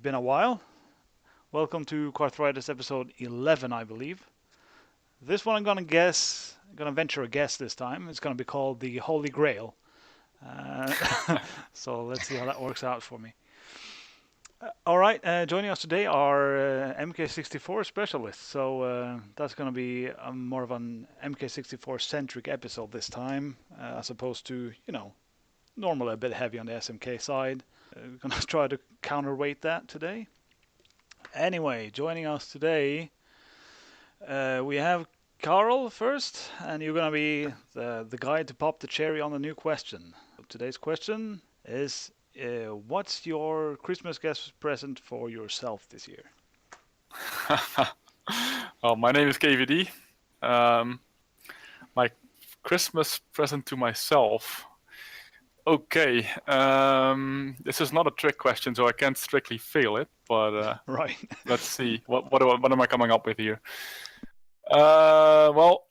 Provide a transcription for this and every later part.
been a while. Welcome to Karthritis episode 11, I believe. This one I'm gonna venture a guess this time. It's gonna be called the Holy Grail. So let's see how that works out for me. Alright, joining us today are MK64 specialists. So that's gonna be more of an MK64 centric episode this time, as opposed to, normally a bit heavy on the SMK side. We're gonna try to counterweight that today. Anyway, joining us today, we have Carl first, and you're gonna be the guy to pop the cherry on the new question. Today's question is, what's your Christmas gift present for yourself this year? Well, my name is KVD. My Christmas present to myself. Okay, this is not a trick question, so I can't strictly fail it. But right. Let's see. What am I coming up with here? Well,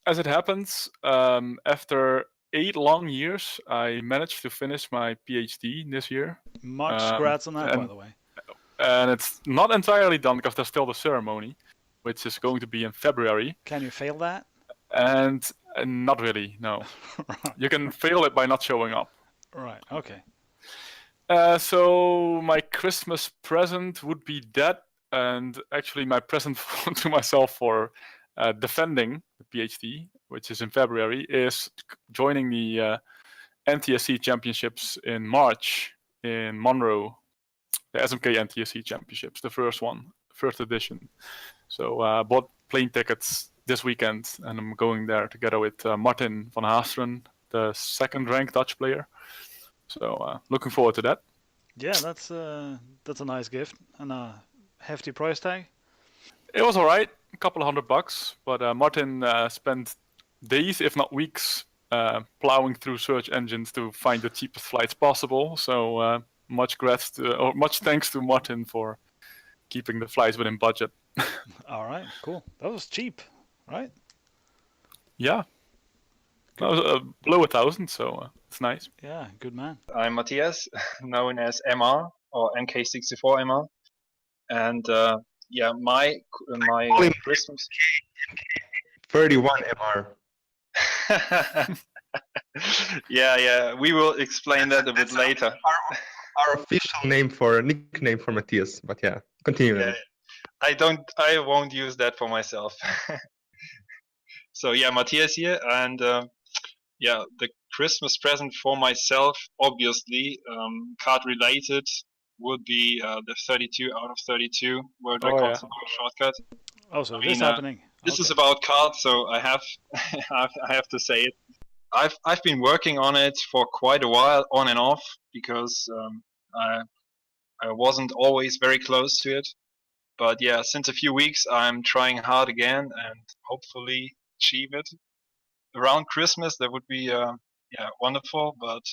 as it happens, after 8 long years, I managed to finish my PhD this year. Much congrats on that, by the way. And it's not entirely done because there's still the ceremony, which is going to be in February. Can you fail that? And not really, no. You can fail it by not showing up. Right, okay. So my Christmas present would be that, and actually my present to myself for defending the PhD, which is in February, is joining the NTSC Championships in March in Monroe, the SMK NTSC Championships, the first edition. So bought plane tickets this weekend, and I'm going there together with Martin van Haasteren, the second-ranked Dutch player. So looking forward to that. Yeah, that's a nice gift and a hefty price tag. It was all right, a couple of $100, but Martin spent days, if not weeks, plowing through search engines to find the cheapest flights possible. So much thanks to Martin for keeping the flights within budget. All right, cool. That was cheap, right? Yeah. That was below 1,000, so it's nice. Yeah, good man. I'm Matthias, known as MR or MK64MR, and my Christmas 31 MR. yeah, we will explain that a bit later. Our official nickname for Matthias, but yeah, continue. Yeah, I won't use that for myself. So yeah, Matthias here, and the Christmas present for myself, obviously, kart related, would be the 32 out of 32 world record shortcut. Oh, so this is happening. This is about karts, so I have I have to say it. I've been working on it for quite a while, on and off, because I wasn't always very close to it. But yeah, since a few weeks, I'm trying hard again and hopefully achieve it. Around Christmas, that would be wonderful. But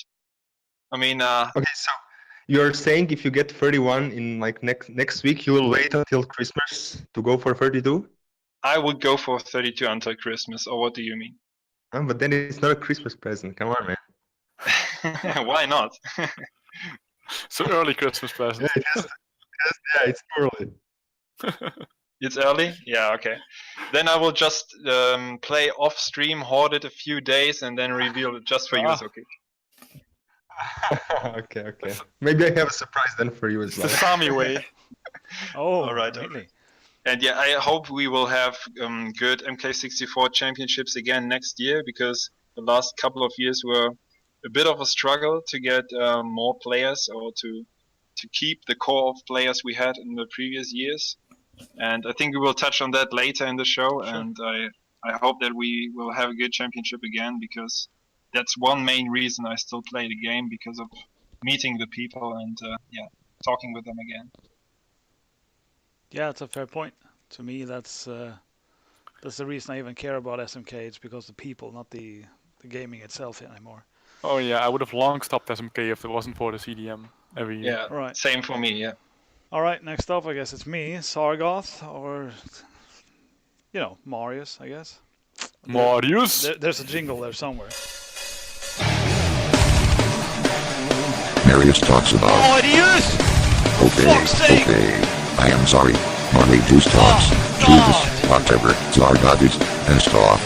I mean, okay, so you're saying if you get 31 in like next week, you will wait until Christmas to go for 32? I would go for 32 until Christmas. Or what do you mean? But then it's not a Christmas present. Come on, man. Why not? So early Christmas present. Yeah, it's too early. It's early? Yeah, okay. Then I will just play off stream, hoard it a few days, and then reveal it just for you, Zoki. Okay. Maybe I have a surprise then for you as well. It's the Sami way. Oh, all right. Really? And yeah, I hope we will have good MK64 Championships again next year, because the last couple of years were a bit of a struggle to get more players, or to keep the core of players we had in the previous years. And I think we will touch on that later in the show. Sure. And I hope that we will have a good championship again, because that's one main reason I still play the game, because of meeting the people and talking with them again. Yeah, that's a fair point. To me, that's the reason I even care about SMK. It's because the people, not the gaming itself anymore. Oh yeah, I would have long stopped SMK if it wasn't for the CDM every year. Yeah, right. Same for me, yeah. Alright, next up I guess it's me, Sargoth, or Marius, I guess. Marius? There's a jingle there somewhere. Marius talks about Marius! Okay. I am sorry. Money juice talks. Jesus, whatever. Zargadis. And stuff.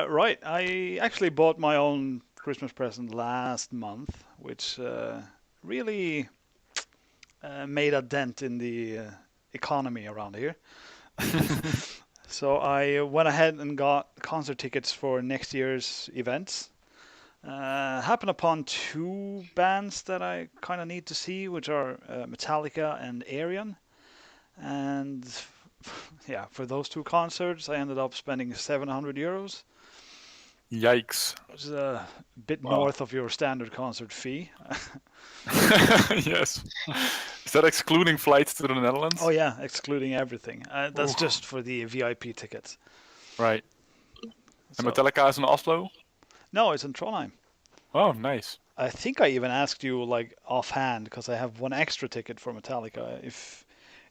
Right, I actually bought my own Christmas present last month, which really made a dent in the economy around here. So I went ahead and got concert tickets for next year's events. Happened upon two bands that I kind of need to see, which are Metallica and Arion. And yeah, for those two concerts, I ended up spending 700 euros. Yikes. Which is a bit Wow. north of your standard concert fee. Yes. Is that excluding flights to the Netherlands? Oh yeah, excluding everything. That's Ooh. just for the VIP tickets. Right. So- And Metallica is in Oslo? No, it's in Trondheim. Oh, nice. I think I even asked you like offhand because I have one extra ticket for Metallica.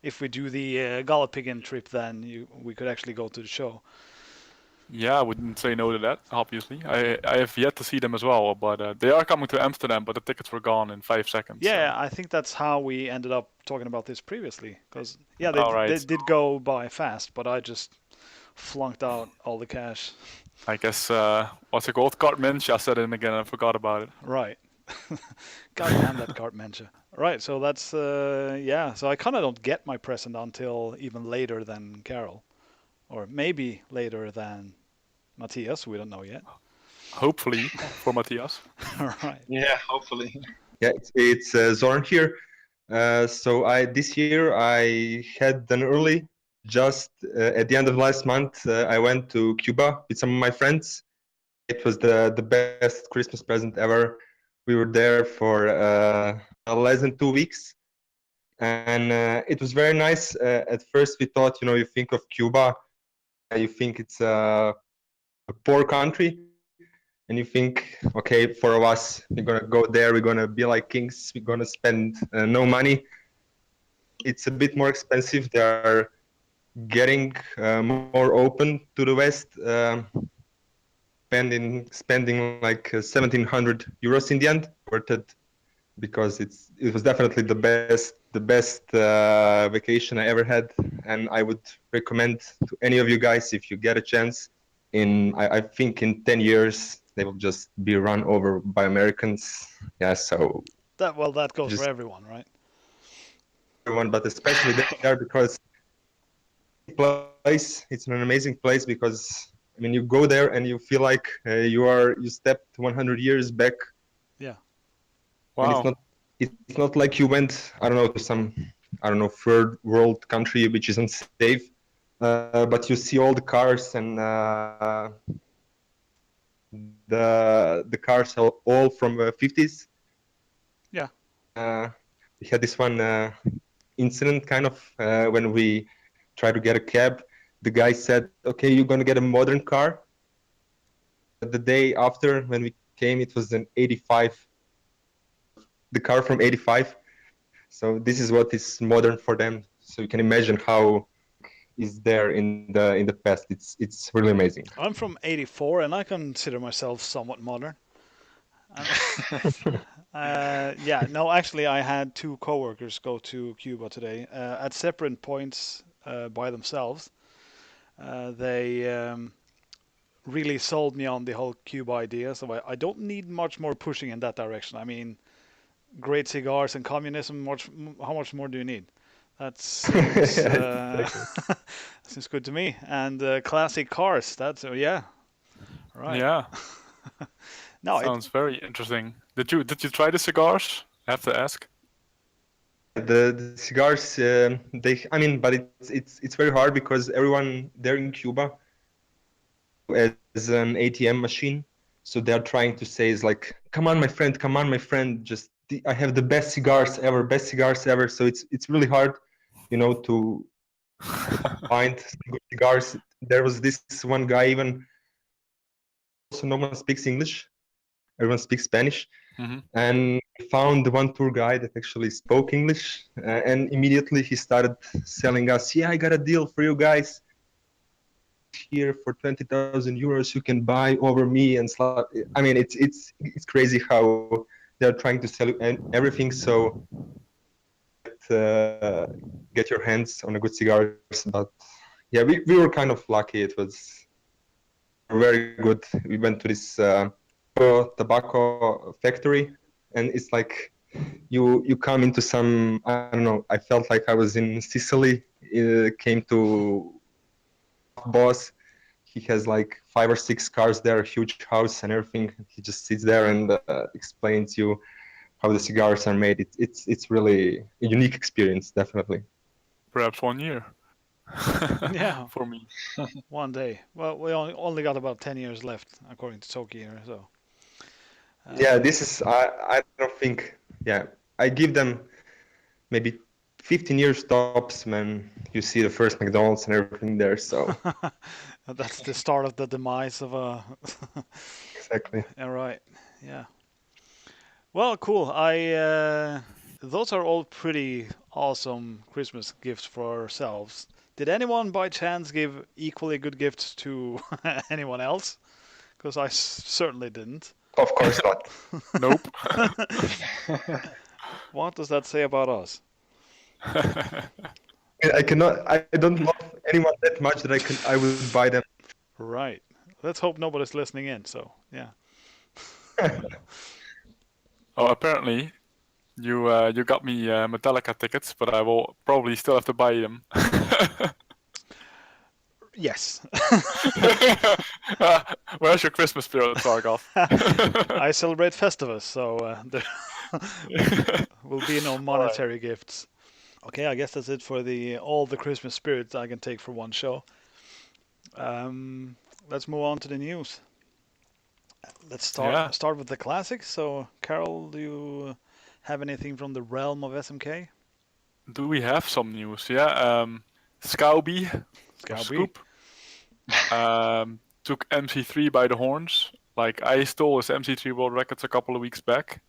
If we do the Gallopagin trip, then we could actually go to the show. Yeah, I wouldn't say no to that, obviously. I have yet to see them as well, but they are coming to Amsterdam, but the tickets were gone in 5 seconds. Yeah, so- I think that's how we ended up talking about this previously. Because yeah, they, All right. they did go by fast, but I just flunked out all the cash. I guess, what's it called? Kartmensch, I said it again, I forgot about it. Right. God damn that Kartmensch. Right, so that's yeah. So I kind of don't get my present until even later than Carol, or maybe later than Matthias. We don't know yet. Hopefully, for Matthias. All right. Yeah, hopefully. Yeah, it's Zorn here. So this year I had an early. Just at the end of last month, I went to Cuba with some of my friends. It was the best Christmas present ever. We were there for less than 2 weeks, and it was very nice. At first, we thought, you think of Cuba, you think it's a poor country, and you think, okay, for us, we're gonna go there, we're gonna be like kings, we're gonna spend no money. It's a bit more expensive. They are getting more open to the West, spending like 1,700 euros in the end, worth it, because it was definitely the best vacation I ever had, and I would recommend to any of you guys, if you get a chance. I think in 10 years they will just be run over by Americans. Yeah, so That goes Just- for everyone, right? everyone, but especially there, because it's an amazing place, because I mean, you go there and you feel like you stepped 100 years back. Yeah. Wow. And it's not like you went, I don't know, to some, I don't know, third world country which isn't safe, but you see all the cars, and the cars are all from 50s. Yeah. We had this one incident kind of when we tried to get a cab. The guy said, okay, you're going to get a modern car. The day after, when we came, it was an 85, the car from 85. So this is what is modern for them. So you can imagine how is there in the past. It's really amazing. I'm from '84, and I consider myself somewhat modern. Yeah, no, actually, I had two coworkers go to Cuba today at separate points by themselves. They really sold me on the whole Cuba idea, so I don't need much more pushing in that direction. I mean, great cigars and communism. How much more do you need? That seems seems good to me. And classic cars. That's yeah, right. Yeah, No, sounds very interesting. Did you try the cigars? I have to ask. The cigars, but it's very hard, because everyone there in Cuba has an ATM machine, so they're trying to say is like, come on, my friend, I have the best cigars ever. So it's really hard, to find some good cigars. There was this one guy, even also no one speaks English. everyone speaks Spanish. Mm-hmm. And we found one tour guide that actually spoke English, and immediately he started selling us, yeah, I got a deal for you guys here for 20,000 euros. You can buy over me and stuff. I mean, it's crazy how they're trying to sell you everything. So get your hands on a good cigars. But yeah, we were kind of lucky. It was very good. We went to this tobacco factory, and it's like you come into some, I don't know, I felt like I was in Sicily. Came to boss. He has like 5 or 6 cars there, huge house and everything. He just sits there and explains you how the cigars are made. It's really a unique experience, definitely. Perhaps 1 year. Yeah. For me. One day. Well, we only got about 10 years left, according to Zoki here. So. Yeah, this is. I don't think. Yeah, I give them maybe 15 years tops when you see the first McDonald's and everything there. So that's the start of the demise of a. exactly. All right. Yeah. Well, cool. Those are all pretty awesome Christmas gifts for ourselves. Did anyone by chance give equally good gifts to anyone else? Because I certainly didn't. Of course not. Nope. What does that say about us? I cannot. I don't love anyone that much that I would buy them. Right. Let's hope nobody's listening in. So yeah. Oh, apparently, you got me Metallica tickets, but I will probably still have to buy them. Yes. Where's your Christmas spirit, Tarkov? I celebrate Festivus, so there will be no monetary gifts. Okay, I guess that's it for all the Christmas spirits I can take for one show. Let's move on to the news. Let's start with the classics. So, Carol, do you have anything from the realm of SMK? Do we have some news? Yeah. Scouby. Scoop. Took MC3 by the horns. Like, I stole his MC3 world records a couple of weeks back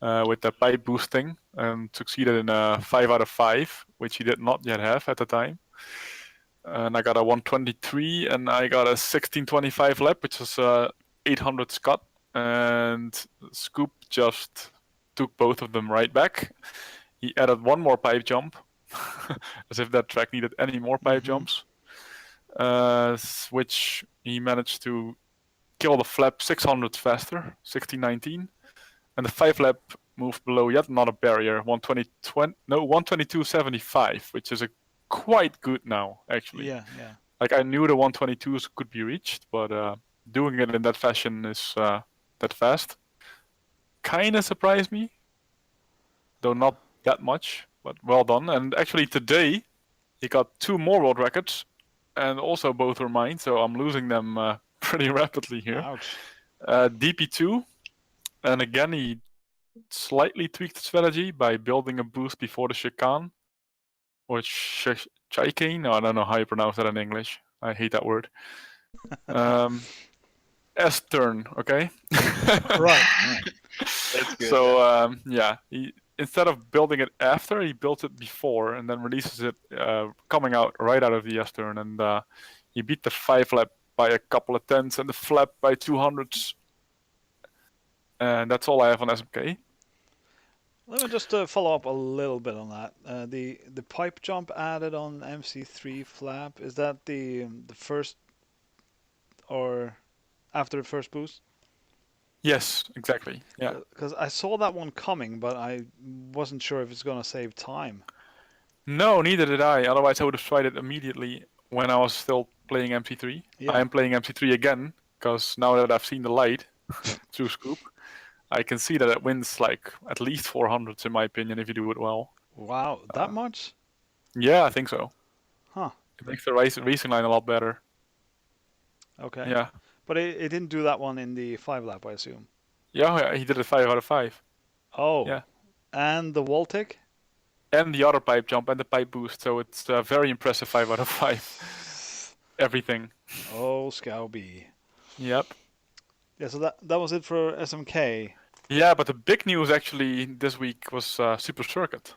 with the pipe boosting and succeeded in a 5 out of 5, which he did not yet have at the time. And I got a 123 and I got a 1625 lap, which was 800 Scott. And Scoop just took both of them right back. He added one more pipe jump, as if that track needed any more pipe jumps. Which he managed to kill the flap 600 faster, 1619, and the 5 lap moved below yet another barrier, 122.75, which is a quite good now, actually. Yeah. Like, I knew the 122s could be reached, but doing it in that fashion is that fast. Kind of surprised me, though not that much, but well done. And actually today, he got 2 more world records, and also both were mine, so I'm losing them pretty rapidly here. Ouch. DP2, and again he slightly tweaked the strategy by building a boost before the chicane, or chicane. No, I don't know how you pronounce that in English. I hate that word. S-turn, okay? Right. That's good. So he, instead of building it after, he built it before and then releases it coming out right out of the S-turn, and he beat the 5 lap by a couple of tenths and the flap by 200s. And that's all I have on SMK. Let me just follow up a little bit on that. The pipe jump added on MC3 flap, is that the first or after the first boost? Yes, exactly. Yeah. Because I saw that one coming, but I wasn't sure if it's going to save time. No, neither did I. Otherwise, I would have tried it immediately when I was still playing MC3. Yeah. I am playing MC3 again, because now that I've seen the light through Scoop, I can see that it wins like at least 400s in my opinion if you do it well. Wow, that much? Yeah, I think so. Huh. It makes the racing line a lot better. Okay. Yeah. But it didn't do that one in the 5 lap, I assume. Yeah, he did it 5 out of 5. Oh. Yeah. And the wall tick? And the other pipe jump and the pipe boost, so it's a very impressive 5 out of 5. Everything. Oh, Scouby. Yep. Yeah, so that was it for SMK. Yeah, but the big news actually this week was Super Circuit.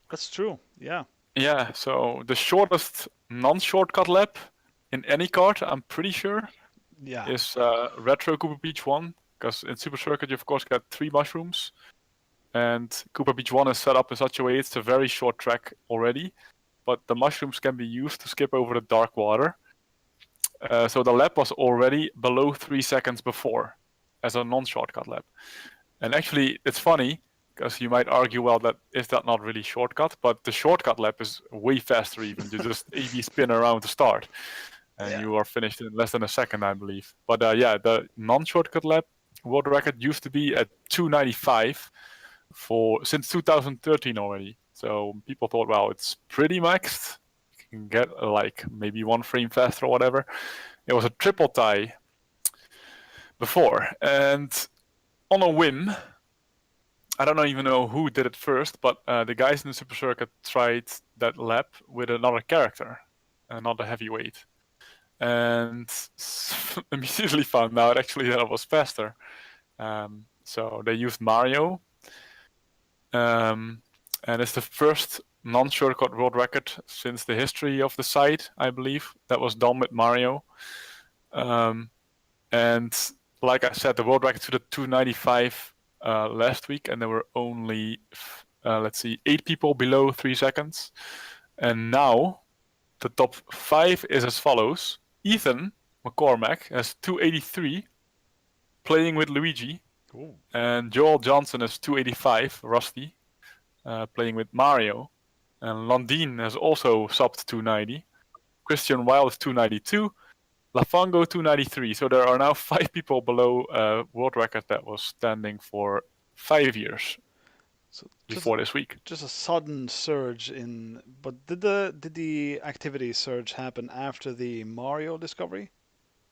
That's true. Yeah. Yeah, so the shortest non-shortcut lap in any kart, I'm pretty sure, Yeah. is Retro Cooper Beach 1. Because in Super Circuit, you of course get 3 mushrooms. And Cooper Beach 1 is set up in such a way it's a very short track already. But the mushrooms can be used to skip over the dark water. So the lap was already below 3 seconds before as a non-shortcut lap. And actually, it's funny, because you might argue, well, is that not really shortcut? But the shortcut lap is way faster even. You just AB spin around to start. And you are finished in less than a second, I believe. But yeah, the non-shortcut lap world record used to be at 295 since 2013 already. So people thought, well, it's pretty maxed. You can get like maybe 1 frame faster or whatever. It was a triple tie before. And on a whim, I don't even know who did it first, but the guys in the Super Circuit tried that lap with another character, another heavyweight. And immediately found out actually that it was faster. So they used Mario. And it's the first non-shortcut world record since the history of the site, I believe, that was done with Mario. And like I said, the world record to the 295 last week, and there were only, 8 people below 3 seconds. And now the top 5 is as follows. Ethan McCormack has 283, playing with Luigi. Cool. And Joel Johnson has 285, Rusty, playing with Mario. And Landine has also subbed 290. Christian Weil is 292. Lafango 293. So there are now 5 people below world record that was standing for 5 years before this week. Just a sudden surge in, but did the activity surge happen after the Mario discovery?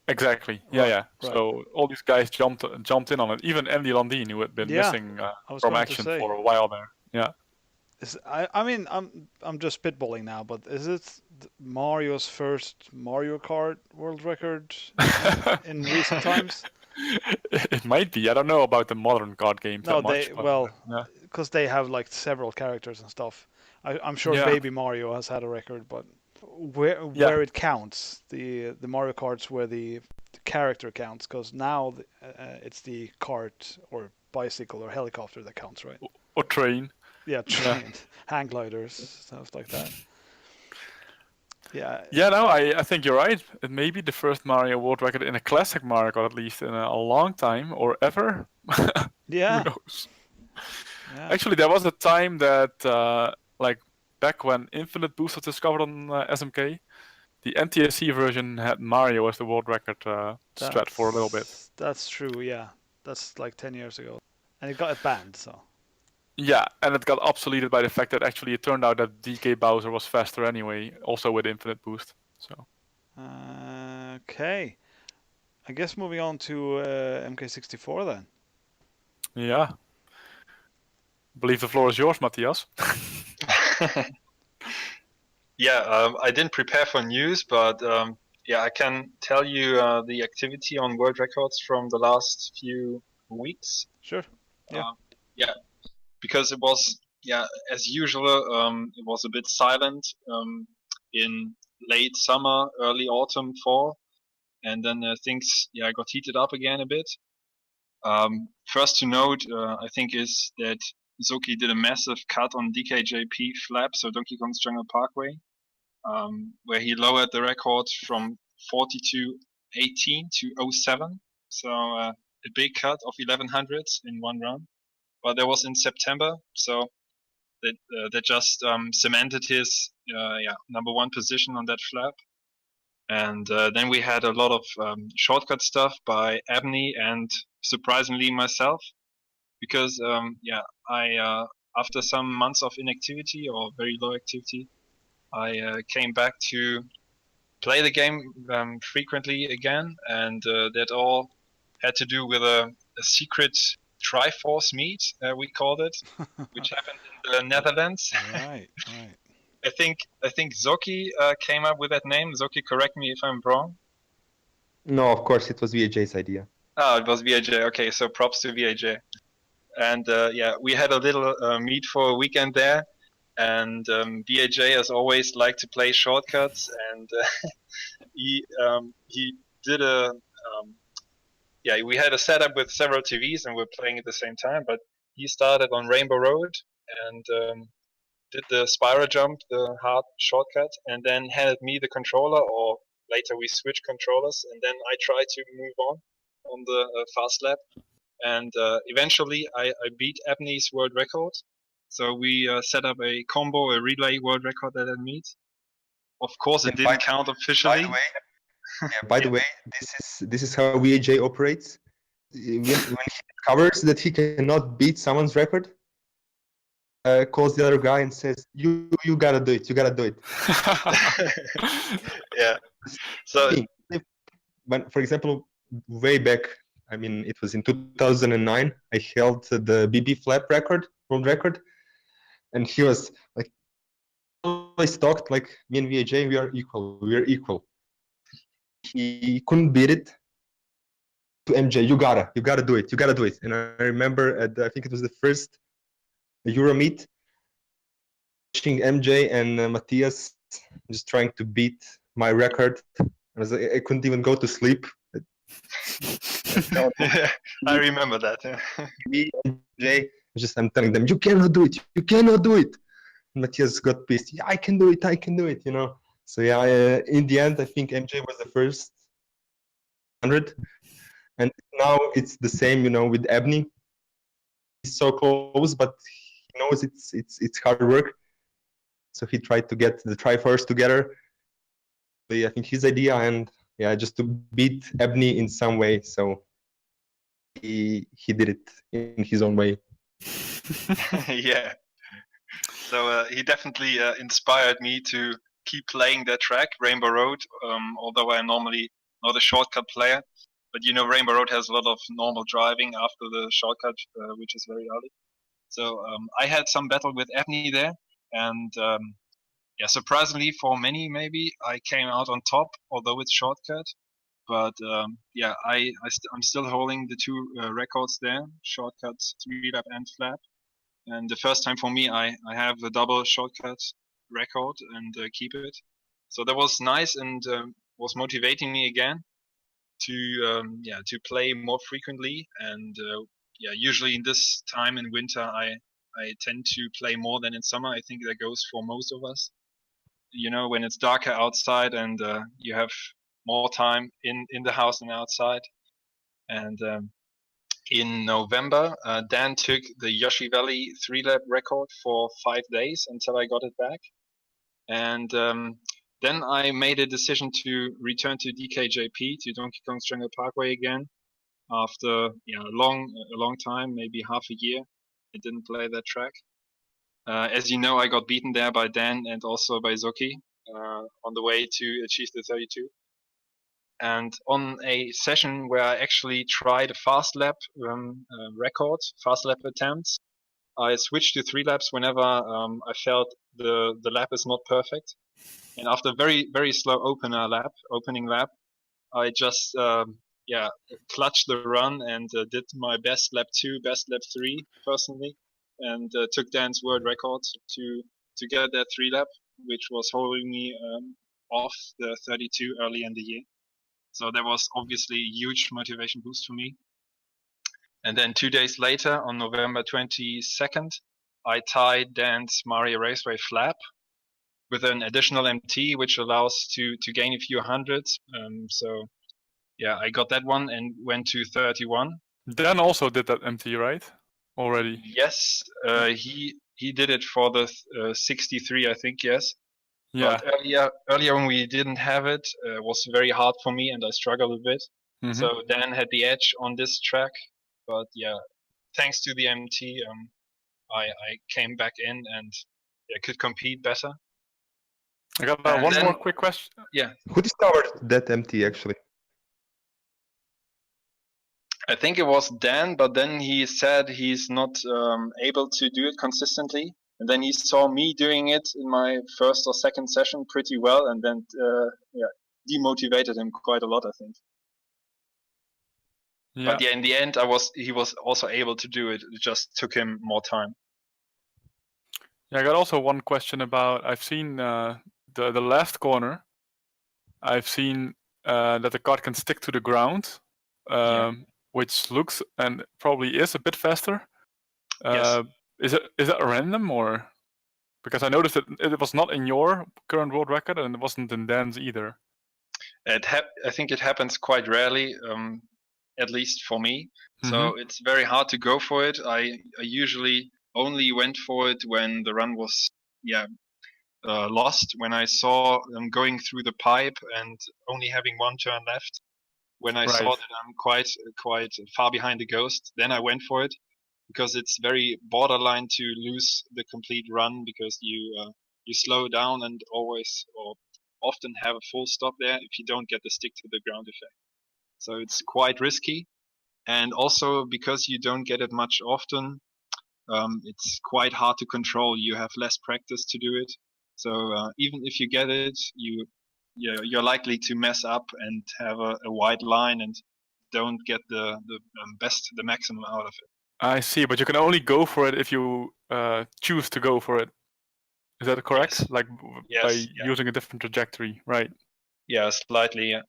Exactly. Right, Yeah. right. So all these guys jumped in on it. Even Andy Landine, who had been missing from action for a while there. Yeah. I mean, I'm just spitballing now, but is it Mario's first Mario Kart world record in recent times? It might be. I don't know about the modern card games that much. Because they have like several characters and stuff. I'm sure Baby Mario has had a record, but where it counts, the Mario Karts where the character counts, because now it's the cart or bicycle or helicopter that counts, right? Or train. Yeah, train, hang gliders, stuff like that. Yeah. Yeah, no, I think you're right. It may be the first Mario world record in a classic Mario Kart, at least in a long time or ever. Yeah. Who knows? Yeah. Actually, there was a time that, like back when Infinite Boost was discovered on SMK, the NTSC version had Mario as the world record strat for a little bit. That's true, yeah. That's like 10 years ago. And it got banned, so. Yeah, and it got obsoleted by the fact that actually it turned out that DK Bowser was faster anyway, also with Infinite Boost. So. Okay. I guess moving on to MK64 then. Yeah. I believe the floor is yours, Matthias. Yeah, I didn't prepare for news, but I can tell you the activity on world records from the last few weeks. Sure. Yeah. Because it was, as usual, it was a bit silent in late summer, early autumn, fall, and then things got heated up again a bit. First to note, I think, is that Zoki did a massive cut on DKJP flap, so Donkey Kong's Jungle Parkway, where he lowered the record from 42.18 to 07. So a big cut of 1100s in one run. But that was in September, so that just cemented his number 1 position on that flap. And then we had a lot of shortcut stuff by Abney and surprisingly myself, because I after some months of inactivity or very low activity, I came back to play the game frequently again, and that all had to do with a secret Triforce meet, we called it, which happened in the Netherlands. Right. I think Zoki came up with that name. Zoki, correct me if I'm wrong. No, of course it was VHA's idea. Oh, it was VAJ. Okay, so props to VAJ. And yeah, we had a little meet for a weekend there. And VAJ as always liked to play shortcuts, and he did we had a setup with several TVs and we're playing at the same time. But he started on Rainbow Road and did the spiral jump, the hard shortcut, and then handed me the controller. Or later we switched controllers, and then I tried to move on the fast lap. And eventually I beat Abney's world record. So we set up a combo, a relay world record at that meet. Of course, it didn't count officially. By the way, this is how VAJ operates. When he discovers that he cannot beat someone's record, calls the other guy and says, "You gotta do it. You gotta do it." Yeah. So, when, for example, way back, I mean, it was in 2009. I held the BB flap world record, and he was like, always talked like, me and VAJ, we are equal. He couldn't beat it. To MJ, you gotta do it. And I remember I think it was the first Euro meet, watching MJ and Matthias just trying to beat my record. I couldn't even go to sleep. yeah, I remember that. Me and MJ, I'm telling them, you cannot do it. And Matthias got pissed. Yeah, I can do it. You know. So yeah, in the end, I think MJ was the first 100, and now it's the same. You know, with Abney, he's so close, but he knows it's hard work. So he tried to get the Triforce together. But I think his idea, and yeah, just to beat Abney in some way. So he did it in his own way. Yeah. So he definitely inspired me to keep playing that track, Rainbow Road. Although I'm normally not a shortcut player, but you know, Rainbow Road has a lot of normal driving after the shortcut, which is very early. So I had some battle with Abney there, and yeah, surprisingly for many, maybe I came out on top, although it's shortcut. But yeah, I'm still holding the two records there: shortcut, 3-lap, and flap. And the first time for me, I have a double shortcut record and keep it. So that was nice and was motivating me again to play more frequently. And yeah, usually in this time in winter, I tend to play more than in summer. I think that goes for most of us. You know, when it's darker outside and you have more time in the house than outside. And in November, Dan took the Yoshi Valley 3-lap record for 5 days until I got it back. And then I made a decision to return to DKJP, to Donkey Kong Jungle Parkway again, after a long time, maybe half a year. I didn't play that track. As you know, I got beaten there by Dan and also by Zoki on the way to achieve the 32. And on a session where I actually tried a fast lap record, fast lap attempts, I switched to 3 laps whenever I felt the lap is not perfect. And after very, very slow opening lap, I just clutched the run and did my best lap 2, best lap 3 personally, and took Dan's world record to get that 3 lap, which was holding me off the 32 early in the year. So that was obviously a huge motivation boost for me. And then 2 days later, on November 22nd, I tied Dan's Mario Raceway flap with an additional MT, which allows to gain a few hundreds. So yeah, I got that one and went to 31. Dan also did that MT, right? Already. Yes, he did it for the 63, I think. Yes. Yeah. But earlier when we didn't have it, it was very hard for me and I struggled a bit. Mm-hmm. So Dan had the edge on this track. But yeah, thanks to the MT, I came back in and could compete better. I got one more quick question. Yeah. Who discovered that MT actually? I think it was Dan, but then he said he's not able to do it consistently. And then he saw me doing it in my first or second session pretty well, and then demotivated him quite a lot, I think. Yeah. But yeah, in the end, he was also able to do it. It just took him more time. Yeah, I got also one question about. I've seen the last corner. I've seen that the kart can stick to the ground, which looks and probably is a bit faster. Yes. Is that random or? Because I noticed that it was not in your current world record and it wasn't in Dan's either. I think it happens quite rarely, at least for me. So it's very hard to go for it. I usually only went for it when the run was lost. When I saw them going through the pipe and only having one turn left. When I saw that I'm quite far behind the ghost, then I went for it, because it's very borderline to lose the complete run, because you slow down and always or often have a full stop there if you don't get the stick to the ground effect. So it's quite risky, and also because you don't get it much often, it's quite hard to control. You have less practice to do it, so even if you get it, you're likely to mess up and have a wide line and don't get the maximum out of it. I see, but you can only go for it if you choose to go for it. Is that correct? Yes. Like Yes, by using a different trajectory, right? Yeah, slightly. Yeah.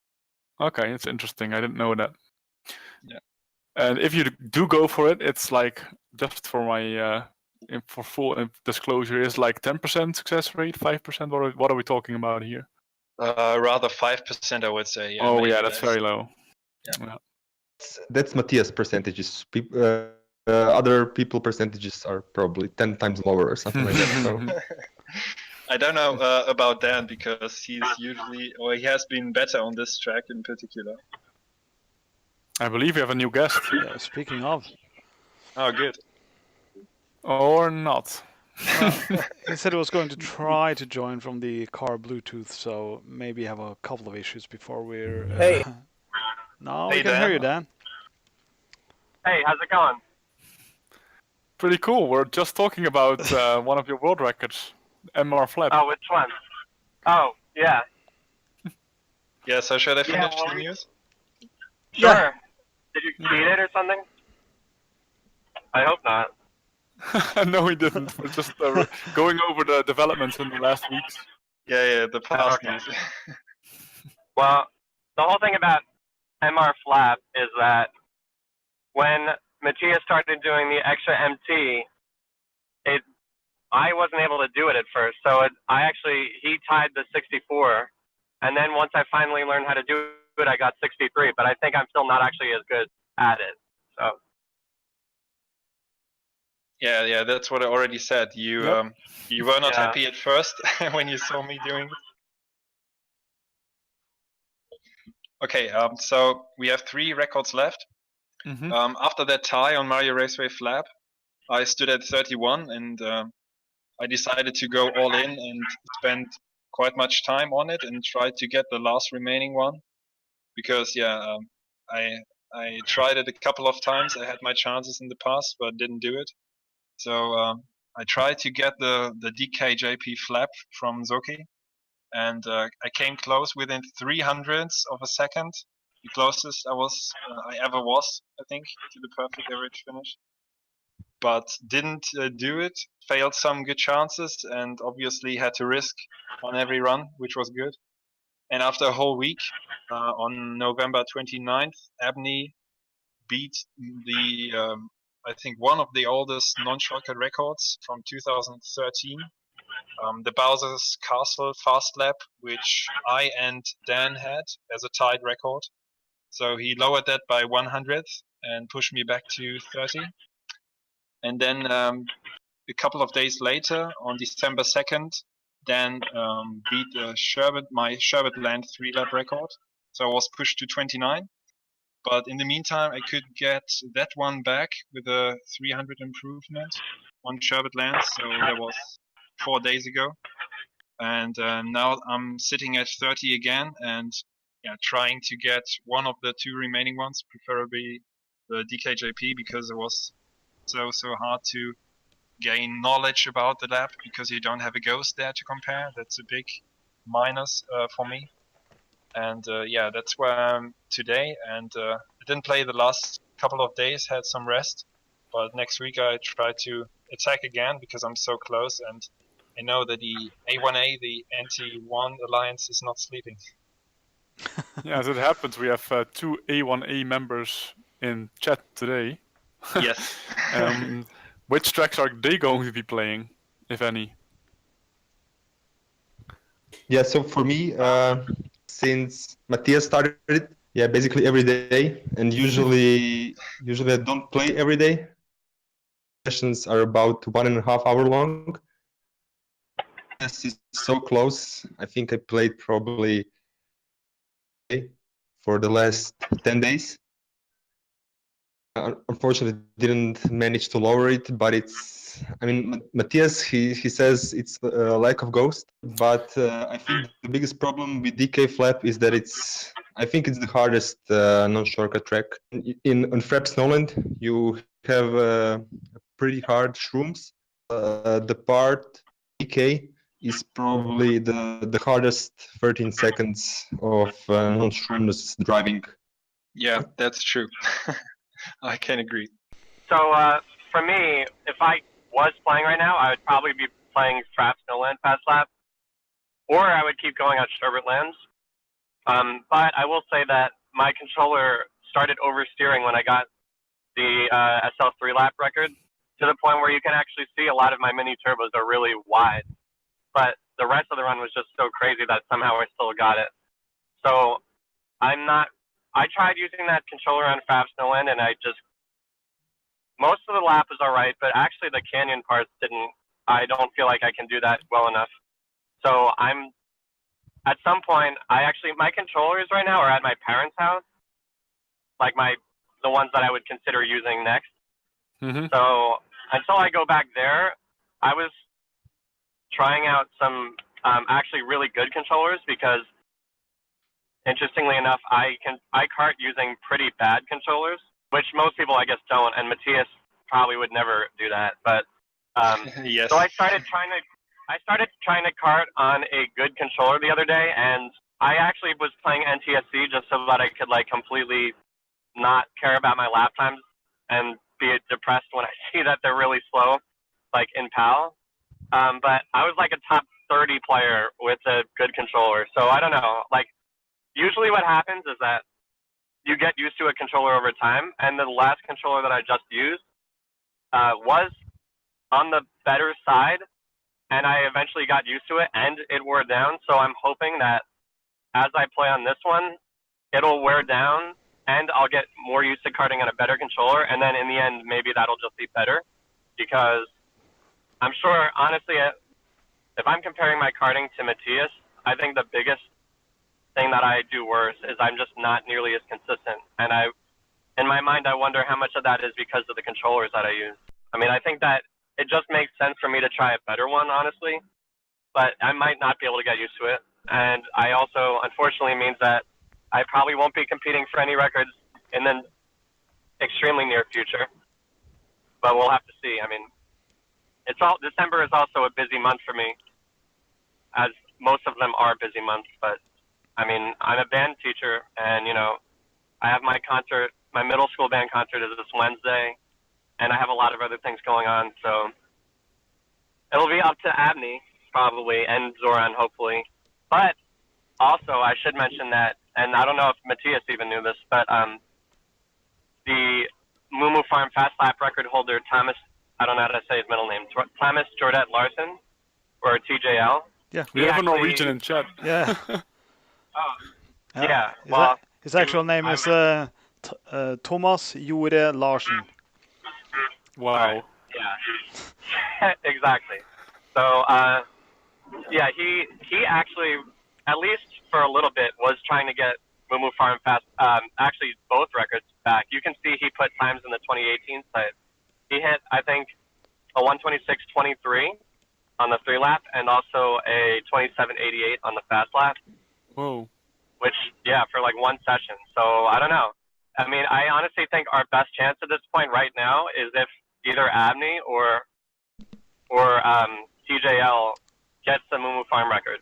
Okay, it's interesting. I didn't know that. Yeah. And if you do go for it, it's like, just for my for full disclosure, is like 10% success rate, 5%. What are we talking about here? Rather 5%, I would say. Yeah, oh yeah, that's less. very low. Yeah. That's Matthias percentages. Other people percentages are probably 10 times lower or something like that. So I don't know about Dan, because he has been better on this track in particular. I believe we have a new guest. Yeah, speaking of, Oh, good. Or not. he said he was going to try to join from the car Bluetooth, so maybe have a couple of issues before we're. Hey. No, Hey, we can Dan. hear you, Dan. Hey, how's it going? Pretty cool. We're just talking about one of your world records, MR flap. Oh, which one? Oh, yeah. Yeah, so should I finish well, the news? Sure. Yeah. Did you cheat it or something? I hope not. No, we didn't. We're just going over the developments in the last weeks. Yeah, the past Okay. news. Well, the whole thing about MR flap is that when Matthias started doing the extra MT, I wasn't able to do it at first. So he tied the 64, and then once I finally learned how to do it, I got 63. But I think I'm still not actually as good at it. So. Yeah, that's what I already said. You were not happy at first when you saw me doing it. Okay, so we have 3 records left. After that tie on Mario Raceway Flap, I stood at 31, and I decided to go all in and spend quite much time on it and try to get the last remaining one. Because I tried it a couple of times. I had my chances in the past, but didn't do it. So I tried to get the DKJP flap from Zoki, and I came close within 0.03 of a second. The closest I ever was, I think, to the perfect average finish. But didn't do it. Failed some good chances, and obviously had to risk on every run, which was good. And after a whole week, on November 29th, Abney beat the I think one of the oldest non-shortcut records from 2013, the Bowser's Castle Fast Lap, which I and Dan had as a tied record. So he lowered that by 100th and pushed me back to 30. And then a couple of days later, on December 2nd, Dan beat my Sherbet Land 3-lap record. So I was pushed to 29. But in the meantime, I could get that one back with a 300 improvement on Sherbet Land. So that was 4 days ago. And now I'm sitting at 30 again, and trying to get one of the 2 remaining ones, preferably the DKJP, because it was so hard to gain knowledge about the lap, because you don't have a ghost there to compare. That's a big minus for me. And that's where I am today, and didn't play the last couple of days, had some rest. But next week I try to attack again because I'm so close, and I know that the A1A, the anti-1 alliance, is not sleeping. Yeah, as it happens, we have 2 A1A members in chat today. Yes. Which tracks are they going to be playing, if any? Yeah, so for me, since Matthias started it, yeah, basically every day, and usually I don't play every day. Sessions are about 1.5 hours long. This is so close. I think I played probably for the last 10 days. Unfortunately, didn't manage to lower it, but it's. I mean, Matthias, he says it's a lack of ghost, but I think the biggest problem with DK Flap is that I think it's the hardest non-shortcut track. On Fraps Noland, you have pretty hard shrooms. The part DK is probably the hardest 13 seconds of non-shrooms driving. Yeah, that's true. I can agree. So for me, if I was playing right now, I would probably be playing Fraps No Land Fast Lap, or I would keep going on Sherbet Lands. But I will say that my controller started oversteering when I got the SL3 lap record, to the point where you can actually see a lot of my mini turbos are really wide. But the rest of the run was just so crazy that somehow I still got it. So I tried using that controller on Fraps No Land, and most of the lap was all right, but actually the canyon parts I don't feel like I can do that well enough. So at some point, my controllers right now are at my parents' house, like the ones that I would consider using next. Mm-hmm. So until I go back there, I was trying out some actually really good controllers, because interestingly enough, I kart using pretty bad controllers, which most people I guess don't, and Matthias probably would never do that. But Yes. so I started trying to kart on a good controller the other day, and I actually was playing NTSC just so that I could like completely not care about my lap times and be depressed when I see that they're really slow, like in PAL. But I was like a top 30 player with a good controller, so I don't know. Like, usually what happens is that you get used to a controller over time, and the last controller that I just used was on the better side, and I eventually got used to it, and it wore down. So I'm hoping that as I play on this one, it'll wear down, and I'll get more used to karting on a better controller, and then in the end, maybe that'll just be better, because I'm sure, honestly, if I'm comparing my karting to Matthias, I think the biggest thing that I do worse is I'm just not nearly as consistent. And in my mind, I wonder how much of that is because of the controllers that I use. I mean, I think that it just makes sense for me to try a better one, honestly, but I might not be able to get used to it. And I also, unfortunately, means that I probably won't be competing for any records in the extremely near future, but we'll have to see. I mean, December is also a busy month for me, as most of them are busy months, but I mean, I'm a band teacher, and, I have my concert, my middle school band concert is this Wednesday, and I have a lot of other things going on, so it'll be up to Abney, probably, and Zoran, hopefully. But also, I should mention that, and I don't know if Matthias even knew this, but the Moo Moo Farm Fast Lap record holder, Thomas, I don't know how to say his middle name, Thomas Jordet Larsen, or TJL. Yeah. We have a Norwegian in chat. Yeah. Yeah, well, his actual name is Thomas Jordet Larsen. Wow. Yeah, exactly. So, yeah, he actually, at least for a little bit, was trying to get Moo Moo Farm Fast, actually both records back. You can see he put times in the 2018 site. He hit, I think, a 126.23 on the 3-lap, and also a 27.88 on the fast lap. Whoa. Which, yeah, for like one session. So I don't know. I mean, I honestly think our best chance at this point right now is if either Abney or TJL gets the Moo Moo Farm record.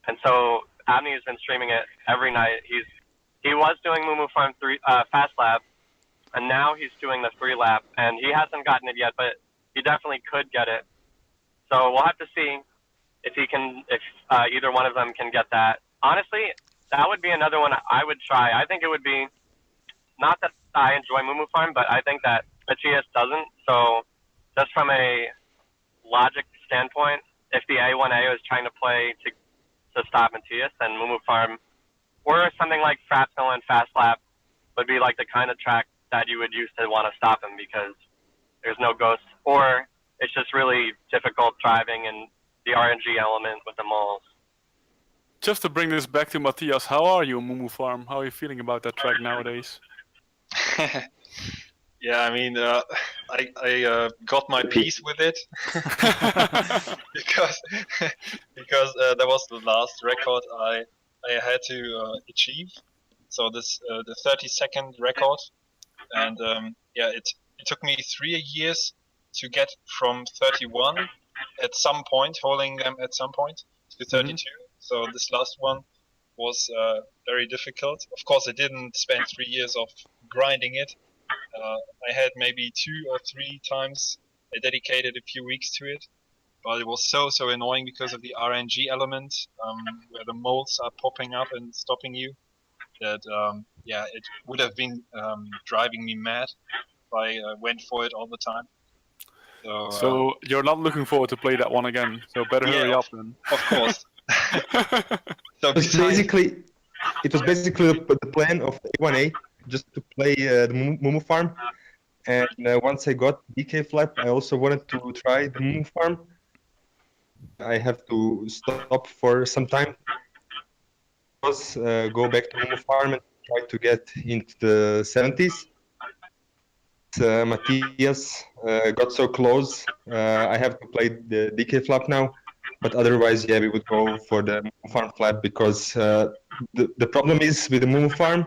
And so Abney has been streaming it every night. He's he was doing Moo Moo Farm Fast Lap, and now he's doing the free lap, and he hasn't gotten it yet, but he definitely could get it. So we'll have to see if either one of them can get that. Honestly, that would be another one I would try. I think it would be, not that I enjoy Moo Moo Farm, but I think that Matthias doesn't. So just from a logic standpoint, if the A1A was trying to play to stop Matthias, then Moo Moo Farm or something like Frapnel and Fast Lap would be like the kind of track that you would use to want to stop him, because there's no ghosts, or it's just really difficult driving and the RNG element with the moles. Just to bring this back to Matthias, how are you, Moo Moo Farm? How are you feeling about that track nowadays? Yeah, I mean, I got my peace with it because that was the last record I had to achieve. So this the 30-second record, and yeah, it took me 3 years to get from 31 at some point, holding them at some point, to 32. So this last one was very difficult. Of course, I didn't spend 3 years of grinding it. I had maybe 2 or 3 times I dedicated a few weeks to it, but it was so annoying because of the RNG element, where the molds are popping up and stopping you, that yeah, it would have been driving me mad if I went for it all the time. So you're not looking forward to play that one again, so better hurry up then. Of course. So It was basically the plan of A1A, just to play the Moo Moo Farm. And once I got DK Flap, I also wanted to try the Moo Moo Farm. I have to stop for some time, go back to Moo Moo Farm and try to get into the 70s. Matthias got so close. I have to play the DK Flap now. But otherwise, yeah, we would go for the Moo Moo Farm Flap, because the problem is with the Moo Moo Farm,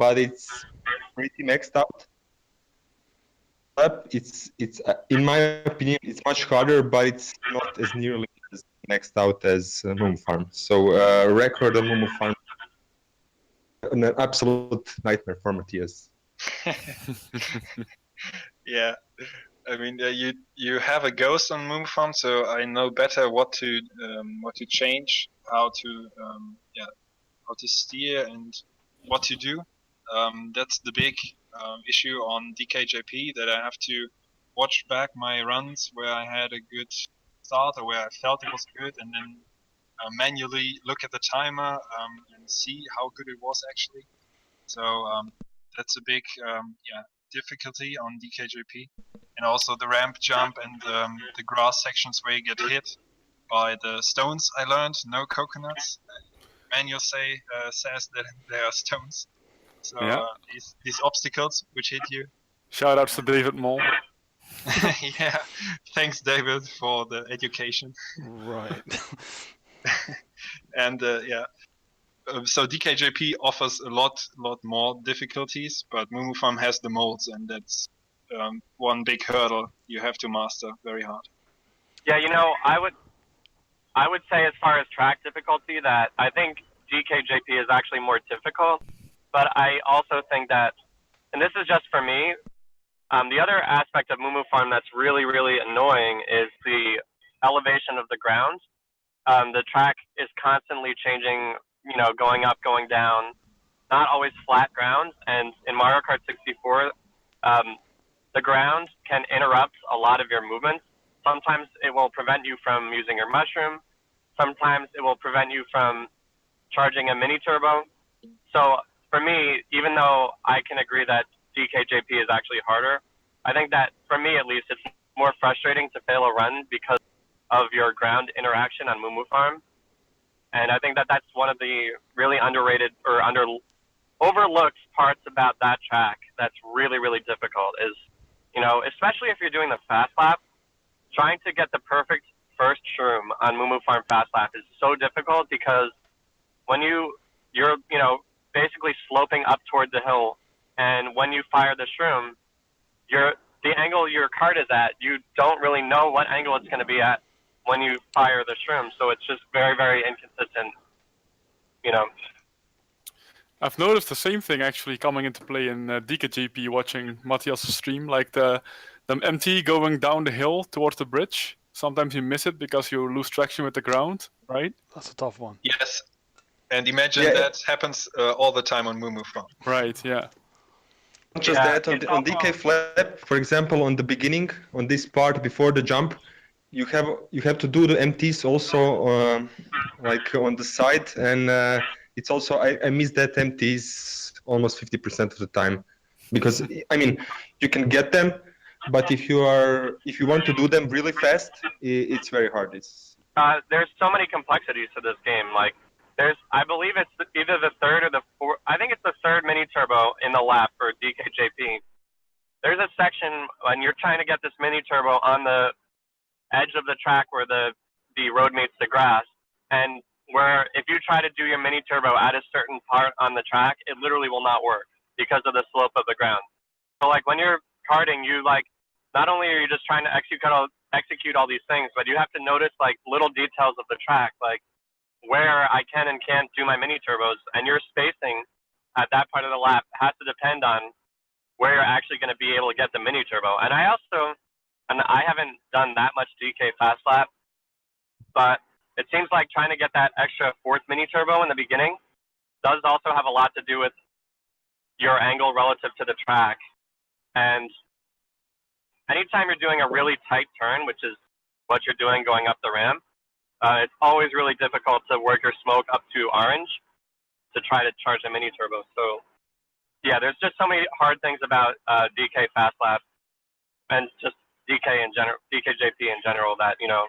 but it's pretty maxed out. It's in my opinion, it's much harder, but it's not as nearly as maxed out as Moo Moo Farm. So record on Moo Moo Farm, an absolute nightmare for Matthias. Yeah, I mean, you have a ghost on Moo Moo Farm, so I know better what to change, how to steer and what to do. That's the big issue on DKJP, that I have to watch back my runs where I had a good start or where I felt it was good, and then manually look at the timer and see how good it was actually. So that's a big difficulty on DKJP, and also the ramp jump and the grass sections where you get hit by the stones. I learned no coconuts. Manuel says that there are stones. So these obstacles which hit you. Shout outs to David Mol. Yeah, thanks David for the education. Right. And so DKJP offers a lot more difficulties, but Moo Moo Farm has the molds, and that's one big hurdle you have to master very hard. Yeah, you know, I would say as far as track difficulty that I think DKJP is actually more difficult, but I also think that, and this is just for me, the other aspect of Moo Moo Farm that's really, really annoying is the elevation of the ground. The track is constantly changing, you know, going up, going down, not always flat ground. And in Mario Kart 64, the ground can interrupt a lot of your movements. Sometimes it will prevent you from using your mushroom. Sometimes it will prevent you from charging a mini turbo. So for me, even though I can agree that DKJP is actually harder, I think that for me at least, it's more frustrating to fail a run because of your ground interaction on Moo Moo Farm. And I think that that's one of the really underrated or overlooked parts about that track that's really, really difficult is, you know, especially if you're doing the fast lap, trying to get the perfect first shroom on Moo Moo Farm fast lap is so difficult because when you're, you know, basically sloping up toward the hill, and when you fire the shroom, the angle your kart is at, you don't really know what angle it's going to be at when you fire the shroom. So it's just very, very inconsistent, you know. I've noticed the same thing actually coming into play in DKJP watching Matthias' stream, like the MT going down the hill towards the bridge. Sometimes you miss it because you lose traction with the ground, right? That's a tough one. Yes. And imagine Yeah. that happens all the time on Moo Moo Farm. Right, yeah. Not just Yeah, that, on, it's on DK also- flap, for example, on the beginning, on this part before the jump, you have to do the MTs also, like on the side, and it's also I miss that MTs almost 50% of the time, because I mean you can get them, but if you want to do them really fast, it's very hard. There's so many complexities to this game. Like, I believe it's either the third or the fourth. I think it's the third mini turbo in the lap for DKJP. There's a section when you're trying to get this mini turbo on the edge of the track where the road meets the grass, and where if you try to do your mini turbo at a certain part on the track, it literally will not work because of the slope of the ground. So like when you're karting, you like not only are you just trying to execute all these things, but you have to notice like little details of the track, like where I can and can't do my mini turbos, and your spacing at that part of the lap has to depend on where you're actually going to be able to get the mini turbo. And I haven't done that much DK fast lap, but it seems like trying to get that extra fourth mini turbo in the beginning does also have a lot to do with your angle relative to the track. And anytime you're doing a really tight turn, which is what you're doing going up the ramp, it's always really difficult to work your smoke up to orange to try to charge a mini turbo. So yeah, there's just so many hard things about DK fast lap and just DKJP in general that, you know,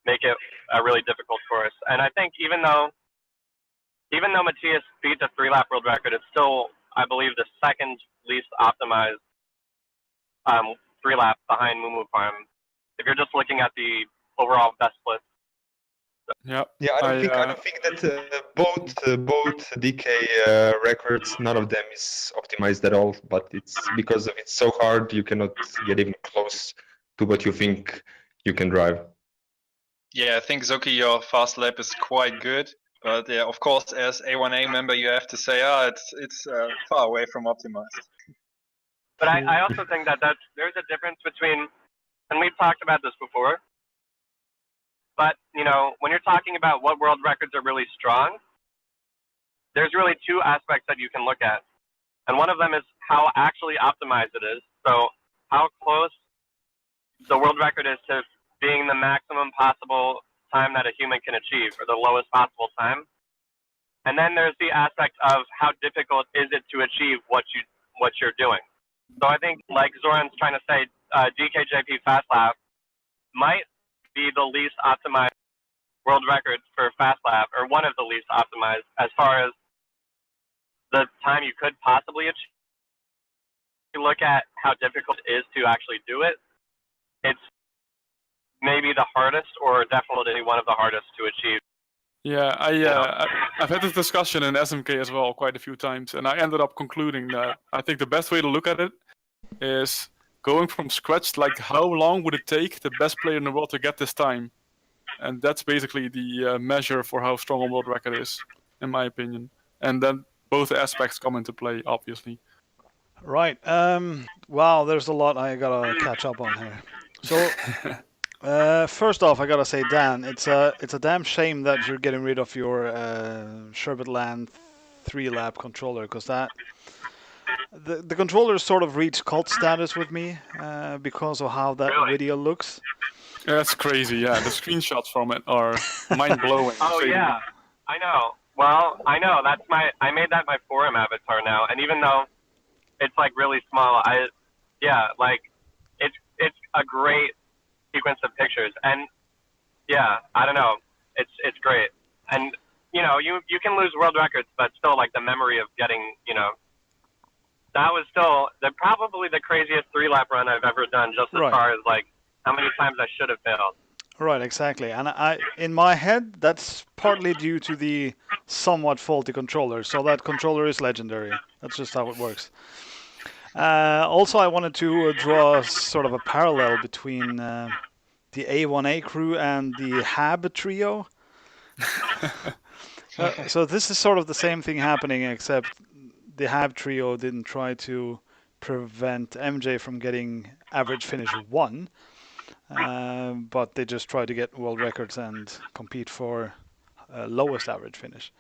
make it a really difficult course. And I think even though Matthias beat the 3-lap world record, it's still, I believe, the second least optimized 3-lap behind Moo Moo Farm, if you're just looking at the overall best split. Yeah. Yeah, I don't think that both DK records, none of them is optimized at all. But it's because of it's so hard, you cannot get even close to what you think you can drive. Yeah, I think Zoki, your fast lap is quite good, but yeah, of course, as A1A member, you have to say, it's far away from optimized. But I also think that there's a difference between, and we've talked about this before, but, you know, when you're talking about what world records are really strong, there's really two aspects that you can look at. And one of them is how actually optimized it is. So how close the world record is to being the maximum possible time that a human can achieve, or the lowest possible time. And then there's the aspect of how difficult is it to achieve what you're doing. So I think, like Zoran's trying to say, DKJP Fast Lap might be the least optimized world record for Fast Lap, or one of the least optimized as far as the time you could possibly achieve. If you look at how difficult it is to actually do it, it's maybe the hardest, or definitely one of the hardest to achieve. Yeah, I've had this discussion in SMK as well quite a few times, and I ended up concluding that I think the best way to look at it is going from scratch, like how long would it take the best player in the world to get this time? And that's basically the measure for how strong a world record is, in my opinion. And then both aspects come into play, obviously. Right. Wow, there's a lot I gotta catch up on here. So, first off, I gotta say, Dan, it's a damn shame that you're getting rid of your Sherbetland 3-lap controller, because the controller sort of reached cult status with me because of how that video looks. That's crazy. Yeah, the screenshots from it are mind blowing. Oh yeah, I know. Well, I know I made that my forum avatar now, and even though it's like really small, it's a great sequence of pictures, and yeah, I don't know, it's great, and you know, you can lose world records, but still, like, the memory of getting, you know, that was still probably the craziest 3-lap run I've ever done, just as far as like how many times I should have failed. Right, exactly. And in my head, that's partly due to the somewhat faulty controller. So that controller is legendary. That's just how it works. Also, I wanted to draw sort of a parallel between the A1A crew and the HAB trio. So this is sort of the same thing happening, except the Hab trio didn't try to prevent MJ from getting average finish 1, but they just tried to get world records and compete for lowest average finish.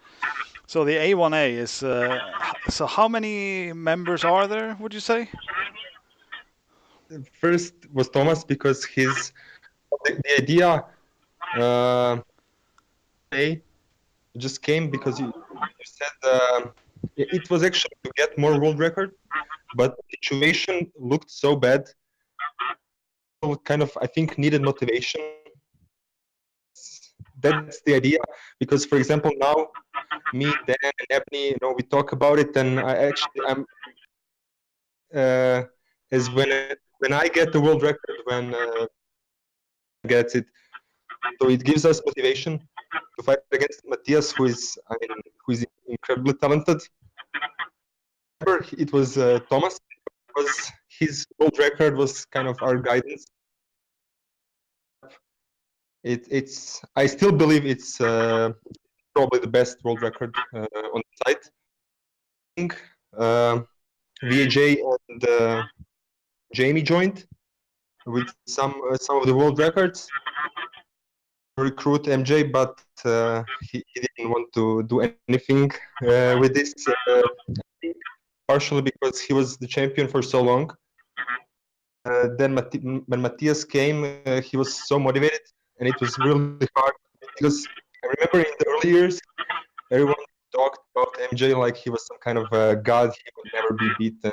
So the A1A is, so how many members are there, would you say? First was Thomas because the idea just came because you said it was actually to get more world record, but the situation looked so bad. Kind of, I think, needed motivation. That's the idea, because for example now, me, Dan, and Ebony, we talk about it, and I'm as when I get the world record, when gets it, so it gives us motivation to fight against Matthias, who is incredibly talented. Remember, it was Thomas, because his world record was kind of our guidance. I still believe it's probably the best world record on the site. I think VAJ and Jamie joined with some of the world records. Recruit MJ, but he didn't want to do anything with this, partially because he was the champion for so long. Then when Matthias came, he was so motivated, and it was really hard, because I remember in the early years, everyone talked about MJ like he was some kind of a god, he would never be beaten.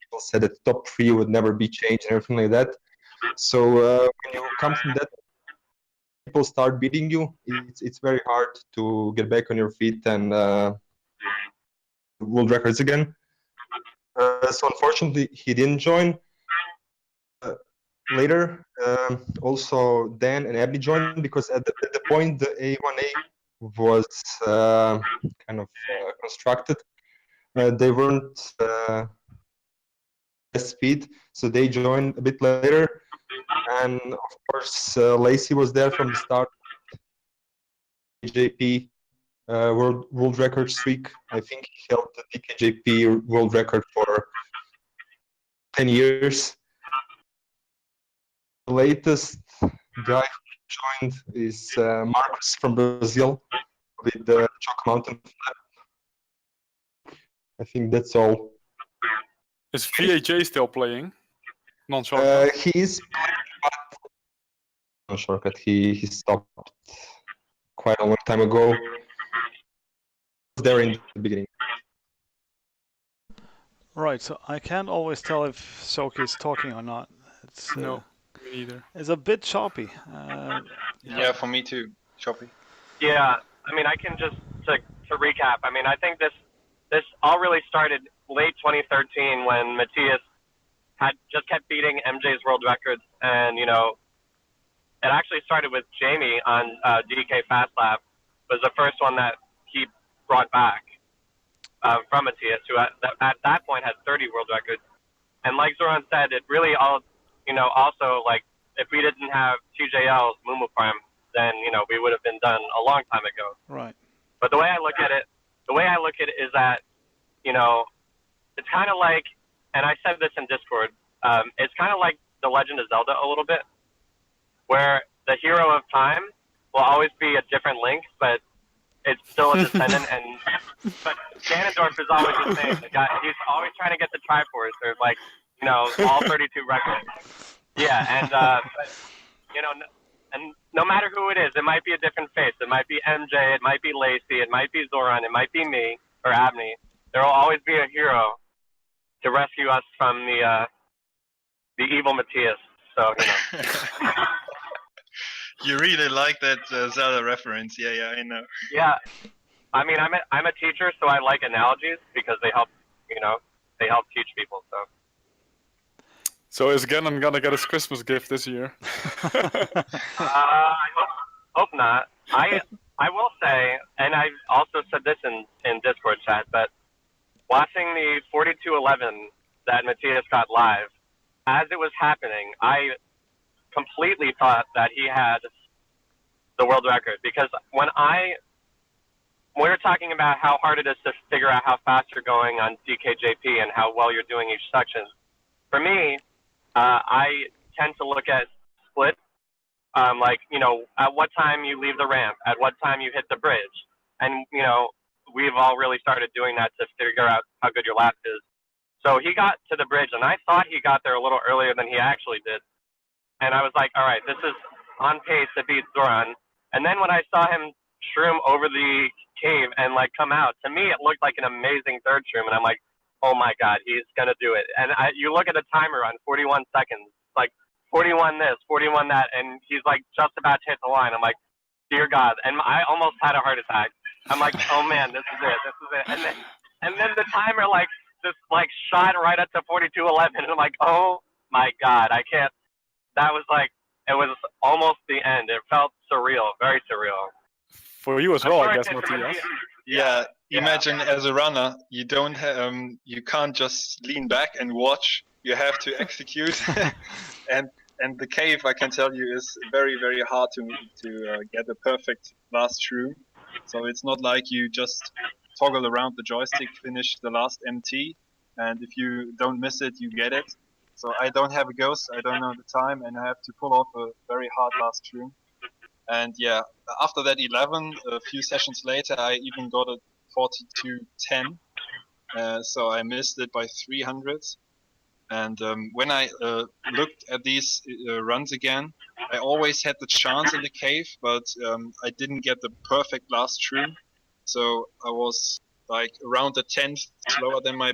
People said that top 3 would never be changed and everything like that. So when you come from that, people start beating you, it's very hard to get back on your feet and world records again. So unfortunately, he didn't join. Later, also Dan and Abby joined, because at the point the A1A was kind of constructed, they weren't speed, so they joined a bit later. And of course, Lacey was there from the start. DKJP world record streak. I think he held the DKJP world record for 10 years. The latest guy who joined is Marcos from Brazil with the Chalk Mountain Flap. I think that's all. Is VAJ still playing? Non-shortcut? He is playing, but non-shortcut. He stopped quite a long time ago. He was there in the beginning. Right, so I can't always tell if Zoki is talking or not. It's, No, me neither. It's a bit choppy. Yeah, for me too. Choppy. Yeah, I mean, I can just to recap. I mean, I think this all really started late 2013 when Matthias had just kept beating MJ's world records, and it actually started with Jamie on DK Fast Lab, was the first one that he brought back from Matthias, who at that point had 30 world records. And like Zoran said, it really all, also like if we didn't have TJL's Moo Moo Farm, then we would have been done a long time ago. Right. But the way I look at it is that it's kind of like, and I said this in Discord, it's kind of like The Legend of Zelda a little bit, where the hero of time will always be a different Link, but it's still a descendant. But Ganondorf is always the same. The guy, he's always trying to get the Triforce, or like all 32 records. Yeah, and and no matter who it is, it might be a different face. It might be MJ, it might be Lacey, it might be Zoran, it might be me or Abney. There will always be a hero to rescue us from the evil Matthias. So You really like that Zelda reference. Yeah, I know. Yeah, I mean, I'm a teacher, so I like analogies because they help teach people. So is Ganon gonna get his Christmas gift this year? I hope not. I will say, and I also said this in Discord chat, but watching the 4211 that Matthias got live, as it was happening, I completely thought that he had the world record, because when I we were talking about how hard it is to figure out how fast you're going on DKJP and how well you're doing each section. For me, I tend to look at split, like, at what time you leave the ramp, at what time you hit the bridge. And, we've all really started doing that to figure out how good your lap is. So he got to the bridge, and I thought he got there a little earlier than he actually did. And I was like, all right, this is on pace to beat Zoran. And then when I saw him shroom over the cave and, come out, to me it looked like an amazing third shroom. And I'm like, oh, my God, he's going to do it. And you look at the timer on 41 seconds, 41 this, 41 that, and he's, just about to hit the line. I'm like, dear God. And I almost had a heart attack. I'm like, oh, man, this is it. And then the timer, just shot right up to 42:11, and I'm like, oh my God, I can't. That was it was almost the end. It felt surreal, very surreal. For you as well, I guess, Matthias. Yeah, imagine as a runner, you don't you can't just lean back and watch. You have to execute, and the cave, I can tell you, is very, very hard to get a perfect last shroom. So it's not like you just toggle around the joystick, finish the last MT, and if you don't miss it, you get it. So I don't have a ghost, I don't know the time, and I have to pull off a very hard last shroom. And yeah, after that 11, a few sessions later, I even got a 42:10. So I missed it by 300. And when I looked at these runs again, I always had the chance in the cave, but I didn't get the perfect last shroom. So I was around the 10th slower than my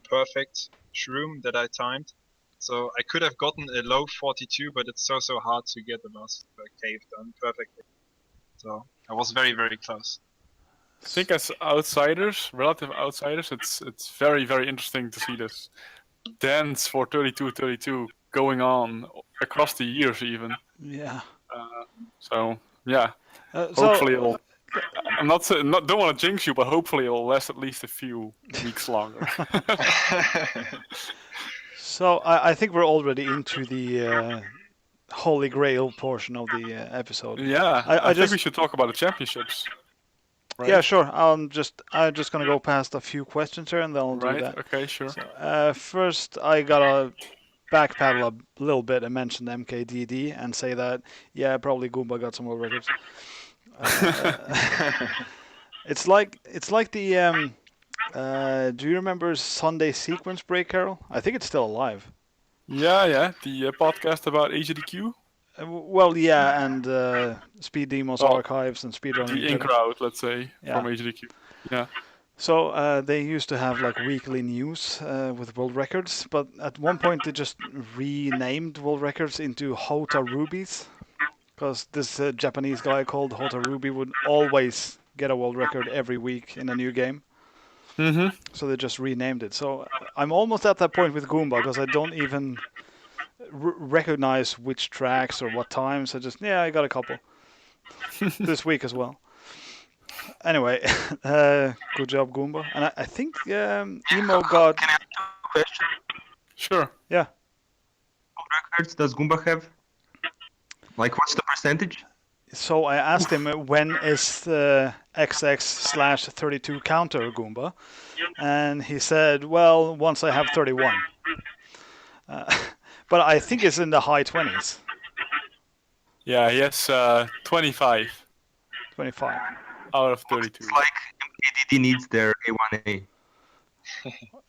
perfect shroom that I timed. So I could have gotten a low 42, but it's so hard to get the last cave done perfectly. So I was very, very close. I think as outsiders, relative outsiders, it's very, very interesting to see this dance for 32-32 going on across the years even. Yeah. So yeah, hopefully it'll. I'm don't want to jinx you, but hopefully it'll last at least a few weeks longer. So I think we're already into the Holy Grail portion of the episode. Yeah, I think we should talk about the championships. Right? Yeah, sure. I'm just gonna go past a few questions here, and then I'll do that. Okay, sure. So, first, I gotta backpedal a little bit and mention MKDD and say that probably Goomba got some world records. It's like the do you remember Sunday Sequence Break, Carol? I think it's still alive. Yeah, the podcast about HDQ. Well, yeah, and Speed Demos archives and speedrunning. The in-crowd, let's say, from HDQ. Yeah. So they used to have weekly news with world records, but at one point they just renamed world records into Hota Rubies, because this Japanese guy called Hota Ruby would always get a world record every week in a new game. Mm-hmm. So they just renamed it. So I'm almost at that point with Goomba, because I don't even recognize which tracks or what times. I just, I got a couple this week as well. Anyway, good job, Goomba. And I think Emo got... Can I ask a question? Sure. Yeah. What records does Goomba have? What's the percentage? So I asked him, when is the XX/32 counter, Goomba? And he said, well, once I have 31. But I think it's in the high 20s. Yeah, he has 25. 25. Out of 32. It's like MKDD needs their A1A.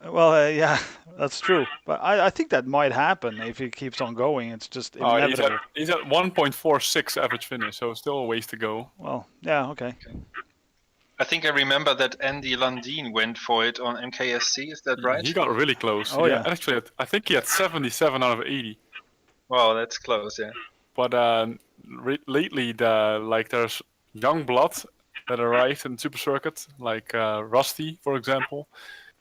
Well, yeah, that's true. But I think that might happen if he keeps on going. It's just inevitable. He's at 1.46 average finish, so still a ways to go. Well, yeah, okay. I think I remember that Andy Lundin went for it on MKSC, is that right? He got really close. Oh, yeah. Actually, I think he had 77 out of 80. Wow, that's close, yeah. But lately, there's young blood that arrived in Super Circuit, like Rusty, for example,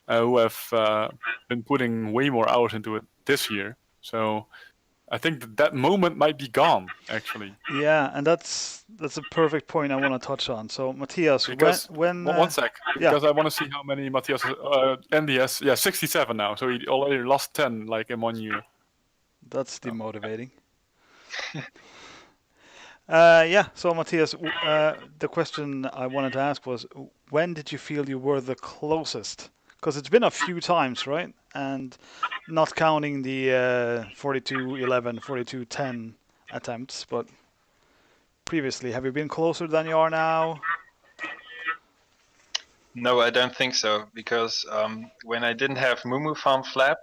who have been putting way more hours into it this year. So I think that moment might be gone, actually. Yeah, and that's a perfect point I want to touch on. So, Matthias, when one sec, because I want to see how many Matthias Andy has. Yeah, 67 now, so he already lost 10 in 1 year. That's demotivating. So Matthias, the question I wanted to ask was, when did you feel you were the closest? Because it's been a few times, right? And not counting the 42-11, 42-10 attempts, but previously, have you been closer than you are now? No, I don't think so, because when I didn't have Moo Moo Farm flap,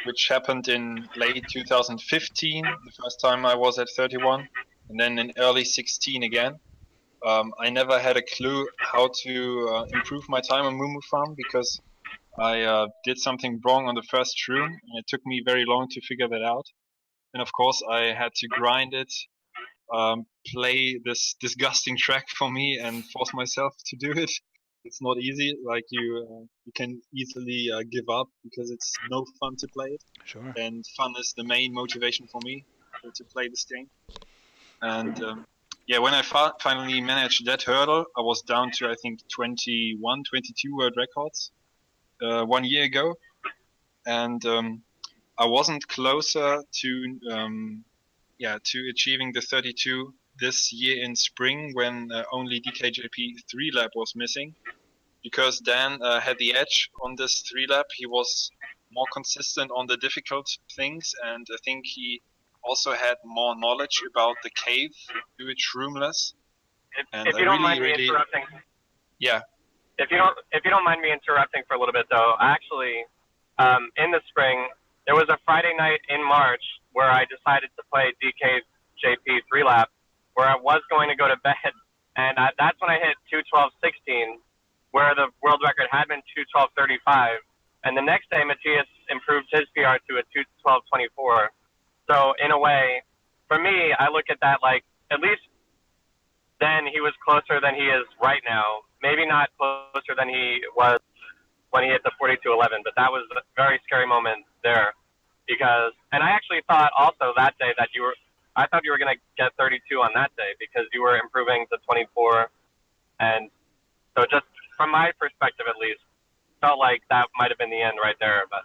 which happened in late 2015, the first time I was at 31, and then in early 16 again, I never had a clue how to improve my time on Moo Moo Farm, because I did something wrong on the first shroom, and it took me very long to figure that out. And of course, I had to grind it, play this disgusting track for me, and force myself to do it. It's not easy. Like you can easily give up because it's no fun to play it. Sure. And fun is the main motivation for me to play this game. And yeah, when I finally managed that hurdle, I was down to I think 21, 22 world records 1 year ago, and I wasn't closer to to achieving the 32 this year in spring when only DKJP 3 lap was missing, because Dan had the edge on this 3 lap. He was more consistent on the difficult things, and I think he also had more knowledge about the cave, do it shroomless. If you don't mind me interrupting. Yeah. If you don't mind me interrupting for a little bit though, actually, in the spring there was a Friday night in March where I decided to play DKJP 3 lap, where I was going to go to bed, and that's when I hit 2:12.16, where the world record had been 2:12.35, and the next day Matthias improved his PR to a 2:12.24. So in a way, for me, I look at that like at least then he was closer than he is right now. Maybe not closer than he was when he hit the 42:11, but that was a very scary moment there, because, and I actually thought also that day that I thought you were going to get 32 on that day because you were improving to 24, and so just from my perspective at least, felt like that might have been the end right there. But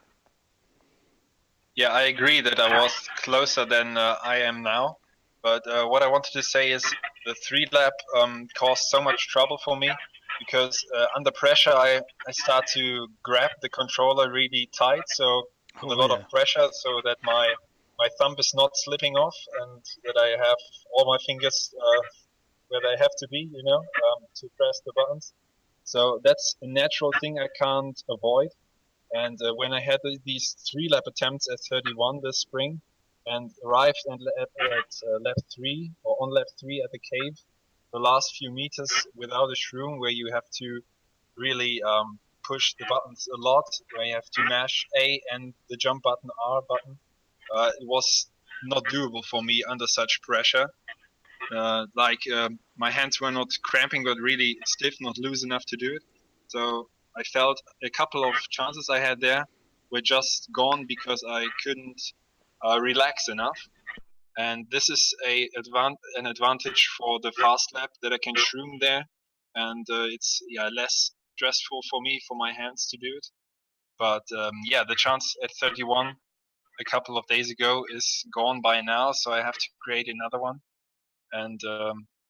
yeah, I agree that I was closer than I am now. But what I wanted to say is the 3 lap caused so much trouble for me, because under pressure I start to grab the controller really tight, so with a lot of pressure, so that my thumb is not slipping off, and that I have all my fingers where they have to be, to press the buttons. So that's a natural thing I can't avoid. And when I had these 3 lap attempts at 31 this spring, and arrived at lap 3 or on lap 3 at the cave, the last few meters without a shroom, where you have to really push the buttons a lot, where you have to mash A and the jump button, R button, it was not doable for me under such pressure. My hands were not cramping, but really stiff, not loose enough to do it. So I felt a couple of chances I had there were just gone because I couldn't relax enough. And this is an advantage for the fast lap, that I can shroom there, and it's less stressful for me, for my hands to do it. But the chance at 31 a couple of days ago is gone by now, so I have to create another one, and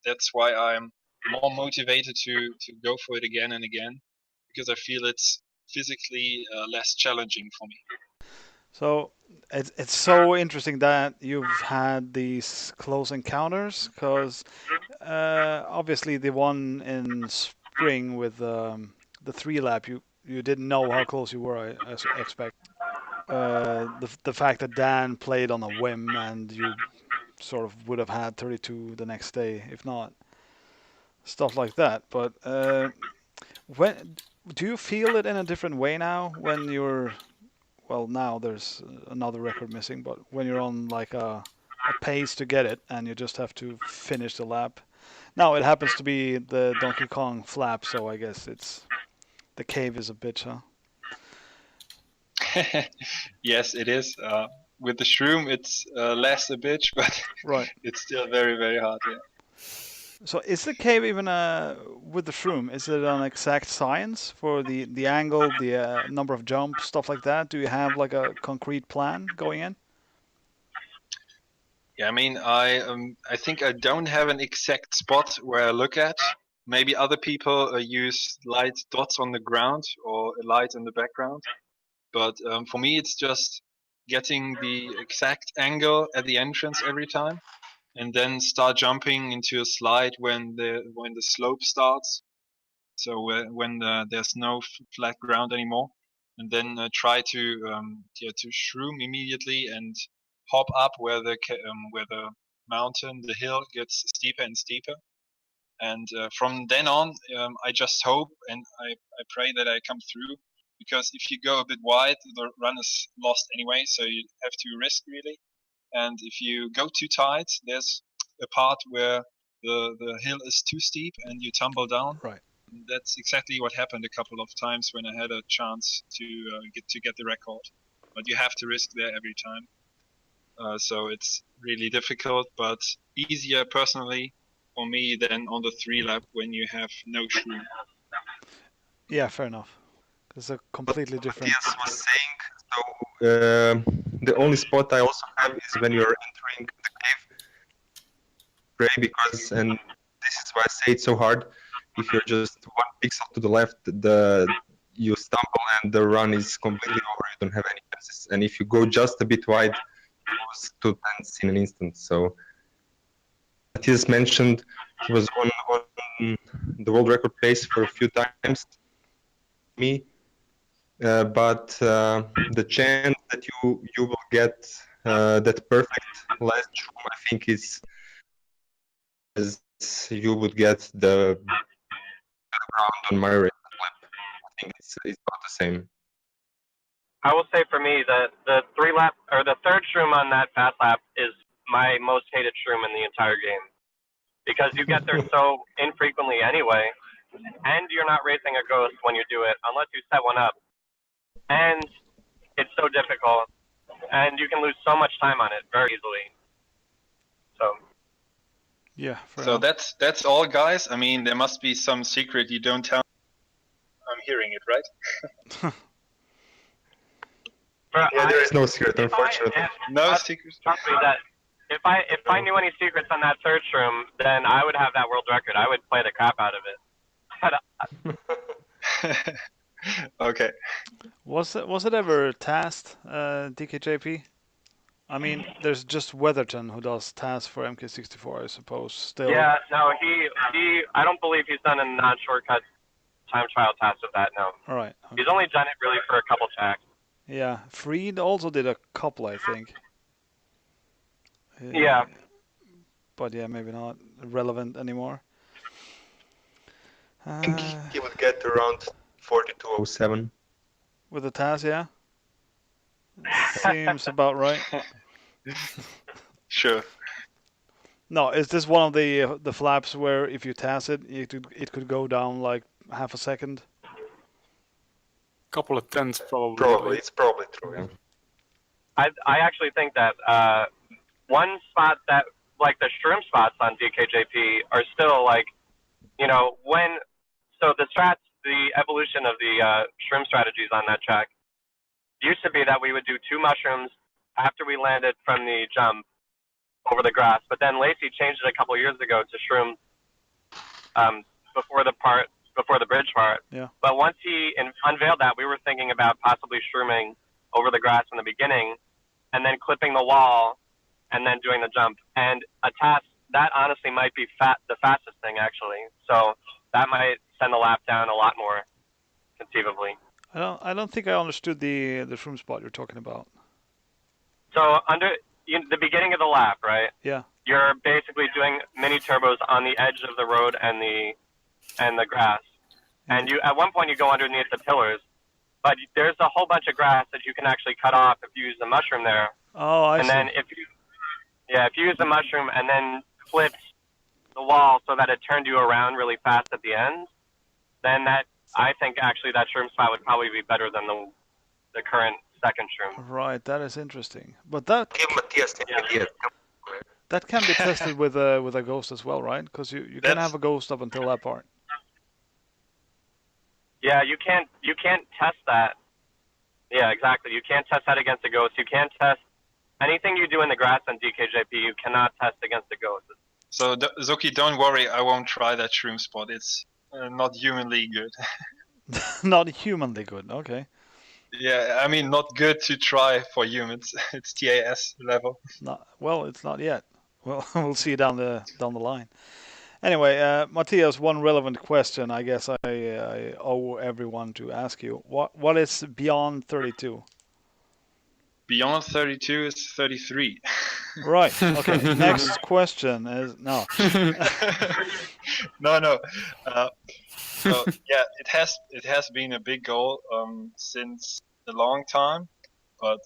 that's why I'm more motivated to go for it again and again, because I feel it's physically less challenging for me. So it's so interesting that you've had these close encounters, because obviously the one in spring with the 3 lap, you didn't know how close you were, I expect. The fact that Dan played on a whim and you sort of would have had 32 the next day, if not. Stuff like that. But when do you feel it in a different way now when you're, well, now there's another record missing, but when you're on like a pace to get it and you just have to finish the lap? Now it happens to be the Donkey Kong flap, so I guess the cave is a bitch, huh? Yes, it is. With the shroom, it's less a bitch, but right. It's still very, very hard. Yeah. So is the cave even with the shroom? Is it an exact science for the angle, the number of jumps, stuff like that? Do you have like a concrete plan going in? Yeah, I mean, I think I don't have an exact spot where I look at, maybe other people use light dots on the ground or a light in the background. But for me, it's just getting the exact angle at the entrance every time, and then start jumping into a slide when the slope starts. So when there's no flat ground anymore, and then try to shroom immediately and hop up where the mountain, the hill gets steeper and steeper. And from then on, I just hope and I pray that I come through, because if you go a bit wide, the run is lost anyway. So you have to risk really. And if you go too tight, there's a part where the hill is too steep and you tumble down. Right. That's exactly what happened a couple of times when I had a chance to get the record. But you have to risk there every time. So it's really difficult, but easier personally for me than on the 3-lap when you have no shroom. Yeah, fair enough. It's a completely different. Matthias was saying, so the only spot I also have is when you're entering the cave. Pray because, and this is why I say it's so hard. If you're just one pixel to the left, you stumble and the run is completely over. You don't have any chances. And if you go just a bit wide, you lose 2 tenths in an instant. So Matthias mentioned he was on the world record pace for a few times. Me. But the chance that you will get that perfect last shroom, I think, is as you would get the ground on Mario Kart lap. I think it's about the same. I will say for me that the 3-lap or the third shroom on that fast lap is my most hated shroom in the entire game, because you get there so infrequently anyway, and you're not racing a ghost when you do it unless you set one up. And it's so difficult, and you can lose so much time on it very easily. So Yeah. So that's all, guys. I mean, there must be some secret you don't tell. I'm hearing it, right? Yeah, there is no secret, unfortunately. No secret. Trust me that if I knew any secrets on that third shroom, then I would have that world record. I would play the crap out of it. Okay. Was it ever tasked, DKJP? I mean, there's just Weatherton who does tasks for MK64, I suppose. Still. Yeah, no, he. I don't believe he's done a non-shortcut time trial task with that. No. All right. Okay. He's only done it really for a couple tracks. Yeah, Freed also did a couple, I think. Yeah. But yeah, maybe not relevant anymore. I think he would get around 4207. With the task, yeah? Seems about right. Sure. No, is this one of the flaps where if you task it, it could go down like half a second? Couple of tenths probably. Probably, it's probably true, yeah. I actually think that one spot that, like the shroom spots on DKJP are still like, the evolution of the shroom strategies on that track used to be that we would do 2 mushrooms after we landed from the jump over the grass, but then Lacey changed it a couple years ago to shroom before the bridge part. Yeah. But once he unveiled that, we were thinking about possibly shrooming over the grass in the beginning, and then clipping the wall, and then doing the jump. And a task that honestly might be the fastest thing actually. So that might send the lap down a lot more, conceivably. I don't think I understood the shroom spot you're talking about. So the beginning of the lap, right? Yeah. You're basically doing mini turbos on the edge of the road and the grass. And at one point you go underneath the pillars, but there's a whole bunch of grass that you can actually cut off if you use the mushroom there. Oh, I see. And then if you use the mushroom and then clipped the wall so that it turned you around really fast at the end, then I think actually that shroom spot would probably be better than the current second shroom. Right, that is interesting. But that Give Matthias an idea. that can be tested with a ghost as well, right? Because you can have a ghost up until that part. Yeah, you can't test that. Yeah, exactly. You can't test that against a ghost. You can't test anything you do in the grass on DKJP. You cannot test against a ghost. So Zoki, don't worry, I won't try that shroom spot. It's not humanly good. Not humanly good. Okay. Yeah, I mean not good to try for humans. It's TAS level. Not well. It's not yet. Well, we'll see down the line. Anyway, Matthias, one relevant question I guess I owe everyone to ask you. What is beyond 32? Beyond 32 is 33. Right. Okay. Next question is no. No. So yeah, it has been a big goal since a long time, but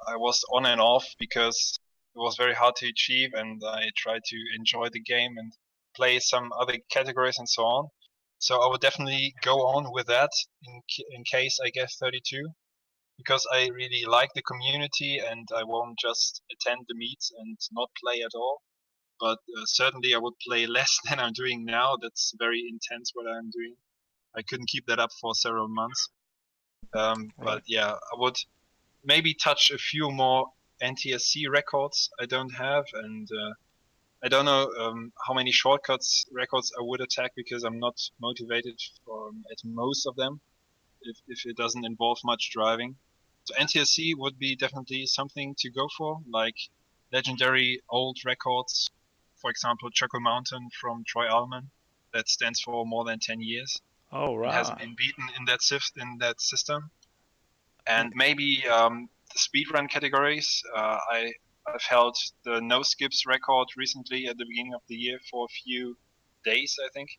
I was on and off because it was very hard to achieve, and I tried to enjoy the game and play some other categories and so on. So I would definitely go on with that in case I get 32. Because I really like the community and I won't just attend the meets and not play at all. But certainly I would play less than I'm doing now. That's very intense what I'm doing. I couldn't keep that up for several months. But yeah, I would maybe touch a few more NTSC records I don't have, and I don't know how many shortcuts records I would attack because I'm not motivated at most of them if it doesn't involve much driving. So NTSC would be definitely something to go for, like legendary old records, for example, Choco Mountain from Troy Alphen, that stands for more than 10 years. Oh, right. It hasn't been beaten in that system. And maybe the speedrun categories. I've held the no skips record recently at the beginning of the year for a few days, I think.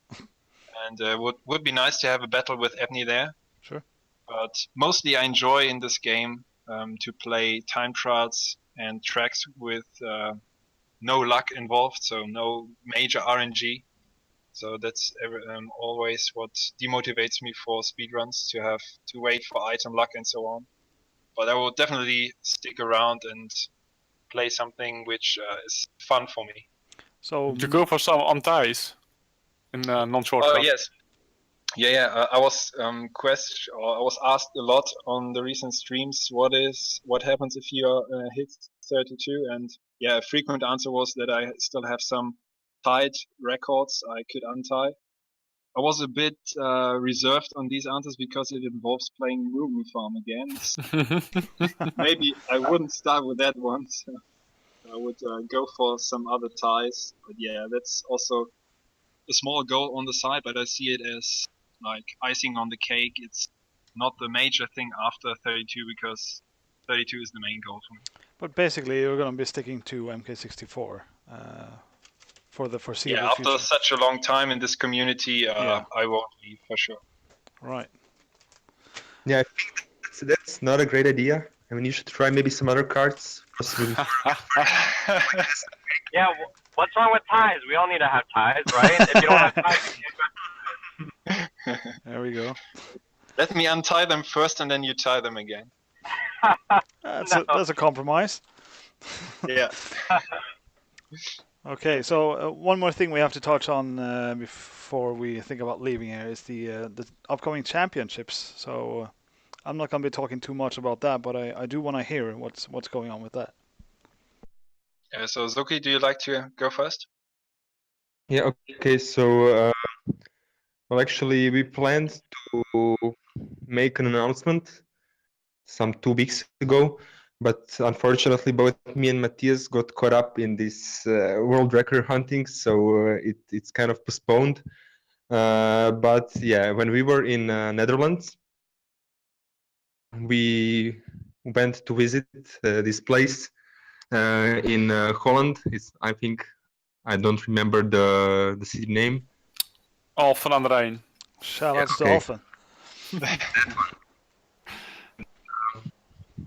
And would be nice to have a battle with Ebony there. Sure. But mostly I enjoy in this game to play time trials and tracks with no luck involved, so no major RNG. So that's always what demotivates me for speedruns, to have to wait for item luck and so on. But I will definitely stick around and play something which is fun for me. So to go for some unties in non-short. Oh yes. Yeah. I was I was asked a lot on the recent streams. What happens if you hit 32? And yeah, a frequent answer was that I still have some tied records I could untie. I was a bit reserved on these answers because it involves playing Moo Moo Farm again. So maybe I wouldn't start with that one. So I would go for some other ties. But yeah, that's also a small goal on the side, but I see it as like icing on the cake. It's not the major thing after 32 because 32 is the main goal for me. But basically, you're going to be sticking to MK64 for the foreseeable future. Yeah, after such a long time in this community, I won't leave for sure. Right. Yeah, I think that's not a great idea. I mean, you should try maybe some other cards. Yeah, what's wrong with ties? We all need to have ties, right? If you don't have ties, you can't. There we go. Let me untie them first, and then you tie them again. That's a compromise. Yeah. Okay, so one more thing we have to touch on before we think about leaving here is the upcoming championships. So I'm not going to be talking too much about that, but I do want to hear what's going on with that. Yeah, so Zoki, do you like to go first? Yeah, okay, so well, actually we planned to make an announcement some 2 weeks ago, but unfortunately both me and Matthias got caught up in this world record hunting, so it's kind of postponed. But yeah, when we were in Netherlands, we went to visit this place in Holland. I think, I don't remember the city name. Alphen aan de Rijn. Shout out to Alphen.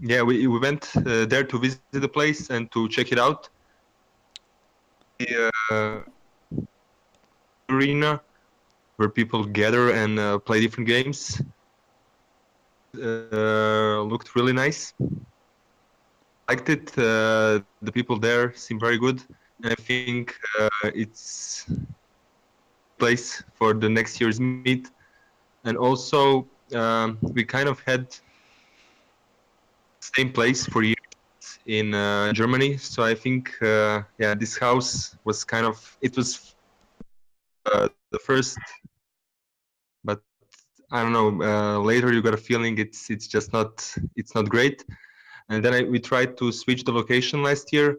Yeah, we went there to visit the place and to check it out. The arena where people gather and play different games looked really nice. Liked it. The people there seem very good, and I think it's a place for the next year's meet. And also, we kind of had same place for years in Germany. So I think this house was it was the first, but I don't know. Later you got a feeling it's just not great. And then we tried to switch the location last year,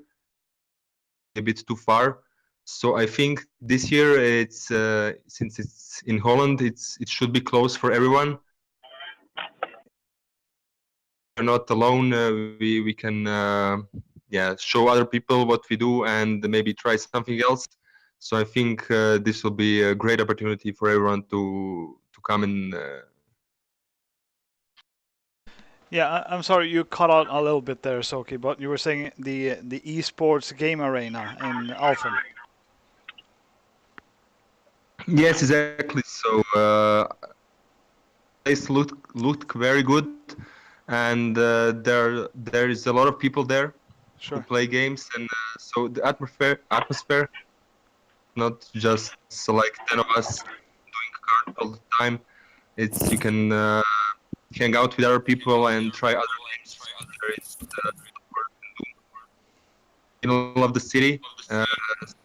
a bit too far. So I think this year it's since it's in Holland, it should be close for everyone. We're not alone. We can show other people what we do and maybe try something else. So I think this will be a great opportunity for everyone to come and. Yeah, I'm sorry you cut out a little bit there, Zoki, but you were saying the esports game arena in Alphen. Yes, exactly. So place looked very good, and there is a lot of people there Sure. who play games, and so the atmosphere, not just like 10 of us doing cards all the time. It's you can hang out with other people and try other games. There is the middle of the city,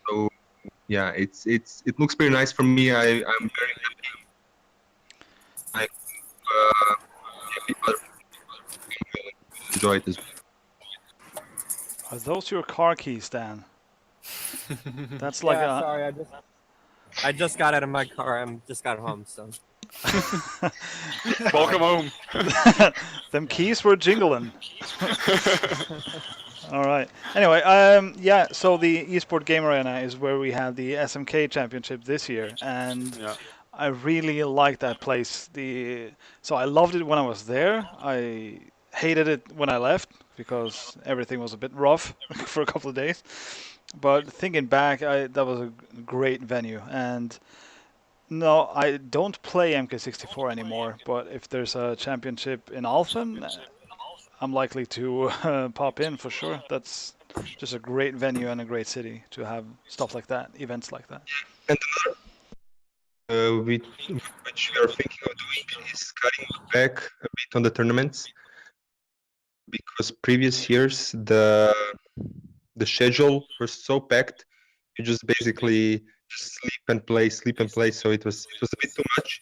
so yeah, it looks pretty nice for me. I'm very happy. I maybe other people will enjoy it as well. Are those your car keys, Dan? That's like yeah, sorry, I just got out of my car. Just got home, so. Welcome home. them keys were jingling. All right. Anyway, yeah. So the Esport Game Arena is where we had the SMK Championship this year, and Yeah. I really liked that place. So I loved it when I was there. I hated it when I left because everything was a bit rough for a couple of days. But thinking back, that was a great venue. And no, I don't play MK64 anymore. But if there's a championship in Alphen, I'm likely to pop in for sure. That's just a great venue and a great city to have stuff like that, events like that. And which we are thinking of doing is cutting back a bit on the tournaments, because previous years the schedule was so packed. You just basically just sleep and play. So it was a bit too much.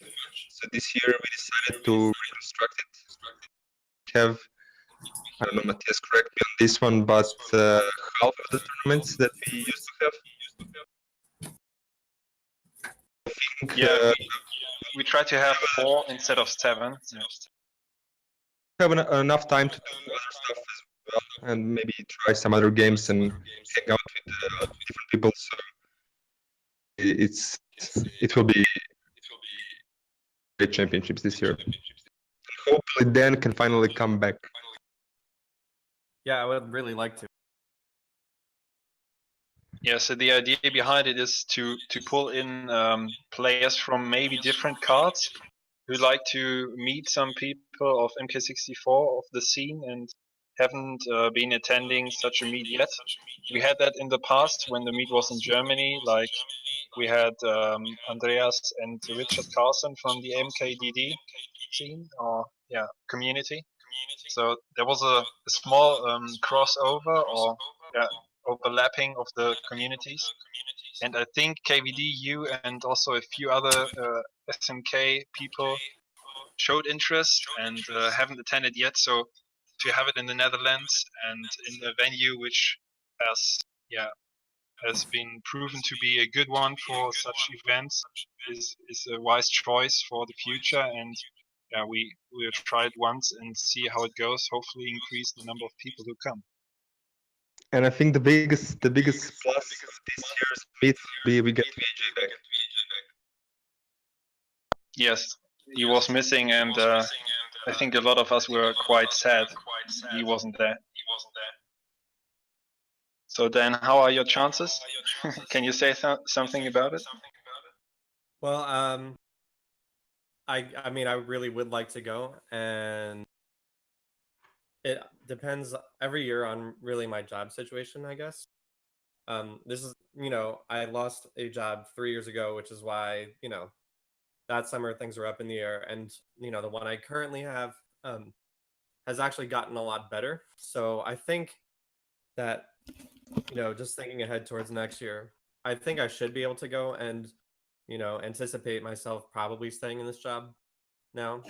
So this year we decided to reconstruct it. We have, I don't know, Matthias, correct me on this one, but half of the tournaments that we used to have. I think, Yeah, we try to have 4 instead of 7. have enough time to do other stuff as well, and maybe try some other games and hang out with different people. So it will be great championships this year. Hopefully, Dan can finally come back. Yeah, I would really like to. Yeah, so the idea behind it is to pull in players from maybe different cards who like to meet some people of MK64 of the scene and haven't been attending such a meet yet. We had that in the past when the meet was in Germany, like we had Andreas and Richard Carlson from the MKDD scene or community. So there was a small crossover or overlapping of the communities. And I think KVD, you, and also a few other SMK people showed interest and haven't attended yet. So to have it in the Netherlands and in a venue which has been proven to be a good one for such events is a wise choice for the future. And we will try it once and see how it goes. Hopefully, increase the number of people who come. And I think the biggest plus of this year's meet will be we get VJ back. Yes, he was missing, and I think a lot of us were quite sad he wasn't there. So Dan, how are your chances? Can you say something about it? Well, I mean, I really would like to go, and it depends every year on really my job situation, I guess. This is, I lost a job 3 years ago, which is why, that summer things were up in the air, and the one I currently have has actually gotten a lot better. So I think that, just thinking ahead towards next year, I think I should be able to go and, anticipate myself probably staying in this job now.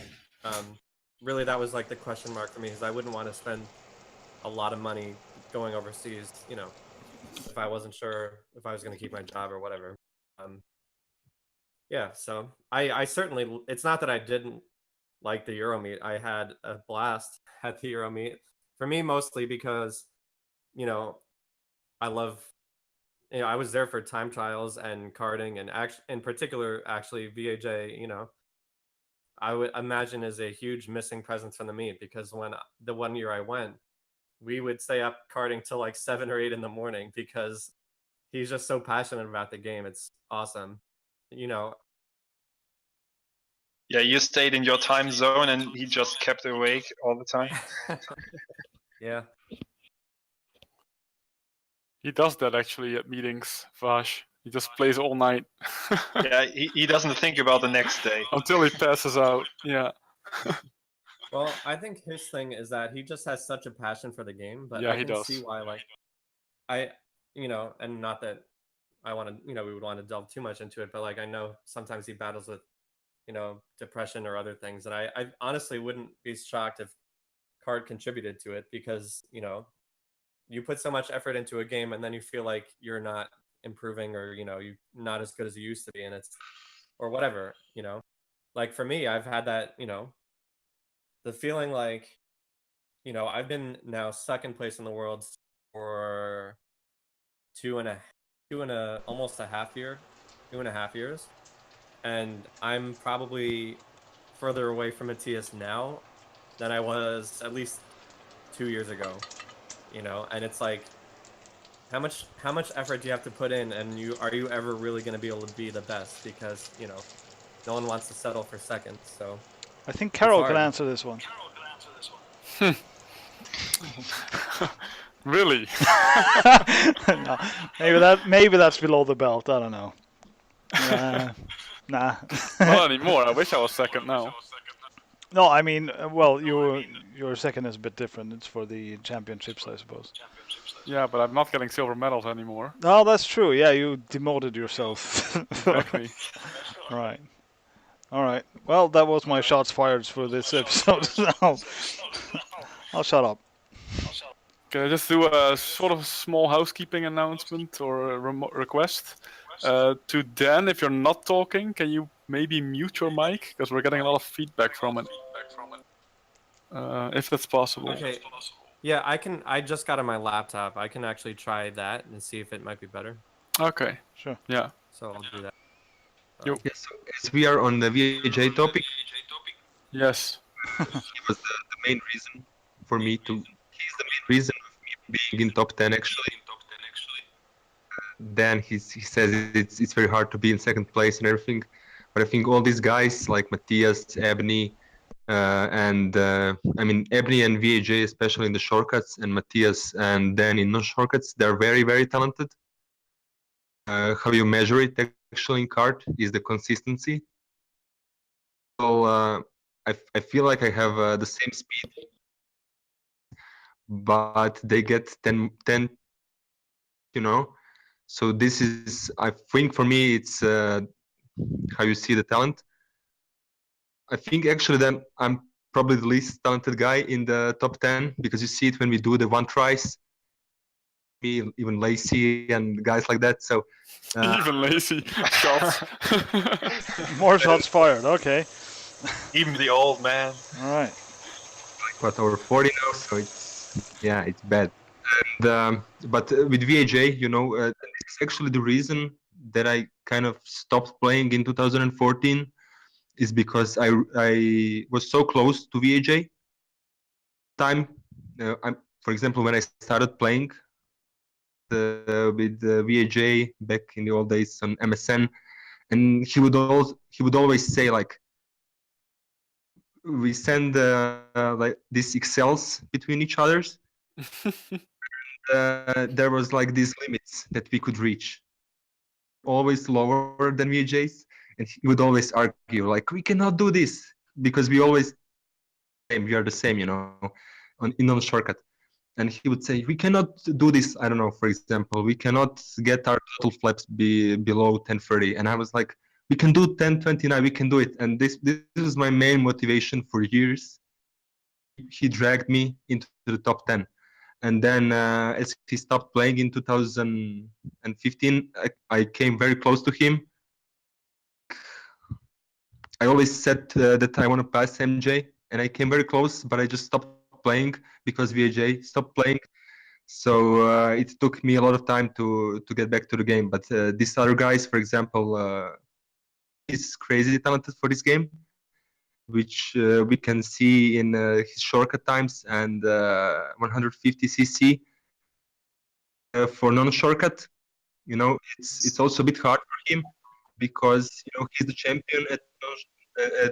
Really, that was like the question mark for me, because I wouldn't want to spend a lot of money going overseas, if I wasn't sure if I was going to keep my job or whatever. Yeah, so I certainly, it's not that I didn't like the Euro meet. I had a blast at the Euro meet. For me, mostly because, I love, I was there for time trials and karting, and in particular, actually, VAJ, I would imagine is a huge missing presence from the meet, because when the one year I went, we would stay up karting till like 7 or 8 in the morning because he's just so passionate about the game. It's awesome. Yeah, you stayed in your time zone and he just kept awake all the time. Yeah. He does that actually at meetings, Vash. He just plays all night. Yeah, he doesn't think about the next day. Until he passes out, yeah. Well, I think his thing is that he just has such a passion for the game, but Yeah, I he can does. see why, like, and not that I want to, we would want to delve too much into it, but like, I know sometimes he battles with, depression or other things, and I honestly wouldn't be shocked if Card contributed to it, because, you put so much effort into a game and then you feel like you're not improving, or, you're not as good as you used to be, and it's, or whatever, like for me, I've had that, the feeling like, I've been now second place in the world for almost a half year, 2.5 years. And I'm probably further away from Matthias now than I was at least 2 years ago, and it's like, how much effort do you have to put in, and are you ever really going to be able to be the best? Because, no one wants to settle for second, so. I think Carol can answer this one. Really? No, maybe that's below the belt. I don't know. Nah. Not anymore. I wish I was second now. No, I mean, well, your second is a bit different. It's for the championships, I suppose. Yeah, but I'm not getting silver medals anymore. No, that's true. Yeah, you demoted yourself. Exactly. Right. All right. Well, that was my shots fired for this episode. I'll shut up. Can I just do a sort of small housekeeping announcement or a request? To Dan, if you're not talking, can you maybe mute your mic? Because we're getting a lot of feedback from it. If that's possible. Okay. Yeah, I can. I just got on my laptop. I can actually try that and see if it might be better. Okay. Sure. Yeah. So I'll do that. Yes, so as we are on the VJ topic, yes, he was the main reason for me to. He's the main reason of me being in top 10 actually. Then he says it's very hard to be in second place and everything, but I think all these guys like Matthias, Ebony, and I mean Ebony and VAJ, especially in the shortcuts, and Matthias and Dan in non-shortcuts, they're very, very talented. How you measure it actually in kart is the consistency. So I feel like I have the same speed, but they get 10, So this is, I think for me, it's how you see the talent. I think actually that I'm probably the least talented guy in the top 10, because you see it when we do the one tries. Me, even Lacey and guys like that. So even Lacey shots. More shots fired. Okay. Even the old man. All right. What, over 40 now? So it's bad. And but with VAJ, it's actually the reason that I kind of stopped playing in 2014 is because I was so close to VAJ. For example, when I started playing with VAJ back in the old days on MSN, and he would always say like, we send like these Excels between each others. There was like these limits that we could reach, always lower than VAJ's, and he would always argue like, we cannot do this because we are the same, in non shortcut. and he would say, we cannot do this. I don't know, for example, we cannot get our total flaps below 1030. And I was like, we can do 1029, we can do it. And this is my main motivation for years. He dragged me into the top 10. And then as he stopped playing in 2015, I came very close to him. I always said that I want to pass MJ, and I came very close, but I just stopped playing because VAJ stopped playing. So it took me a lot of time to get back to the game. But these other guys, for example, is crazy talented for this game, which we can see in his shortcut times and 150cc for non-shortcut. You know, it's also a bit hard for him because he's the champion at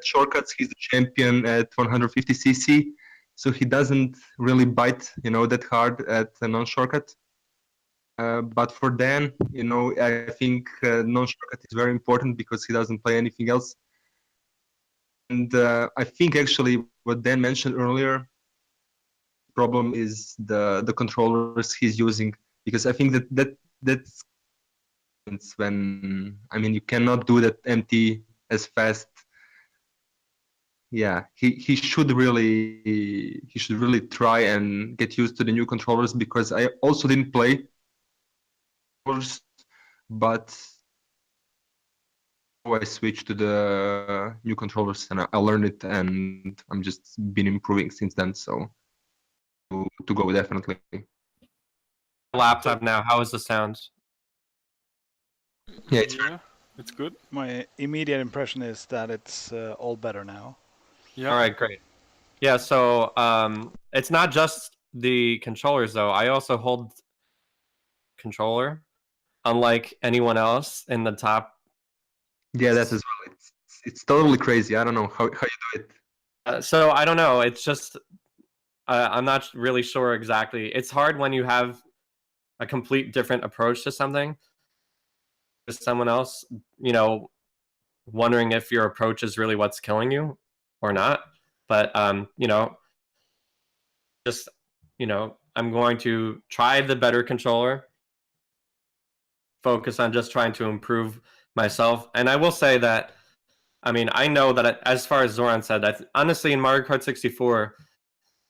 shortcuts. He's the champion at 150cc, so he doesn't really bite that hard at a non-shortcut. But for Dan, I think non-shortcut is very important because he doesn't play anything else. And I think actually what Dan mentioned earlier, problem is the controllers he's using, because I think that's when you cannot do that empty as fast. Yeah, he should really try and get used to the new controllers, because I also didn't play, but I switched to the new controllers and I learned it, and I'm just been improving since then. So to go definitely. Laptop now. How is the sound? Yeah, it's good. My immediate impression is that it's all better now. Yeah. All right, great. Yeah, so it's not just the controllers though. I also hold controller, unlike anyone else in the top. Yeah, that as well. It's totally crazy. I don't know how you do it. So I don't know. It's just I'm not really sure exactly. It's hard when you have a complete different approach to something. With someone else, wondering if your approach is really what's killing you or not. But just I'm going to try the better controller. Focus on just trying to improve myself. And I will say that, I know that as far as Zoran said, honestly in Mario Kart 64,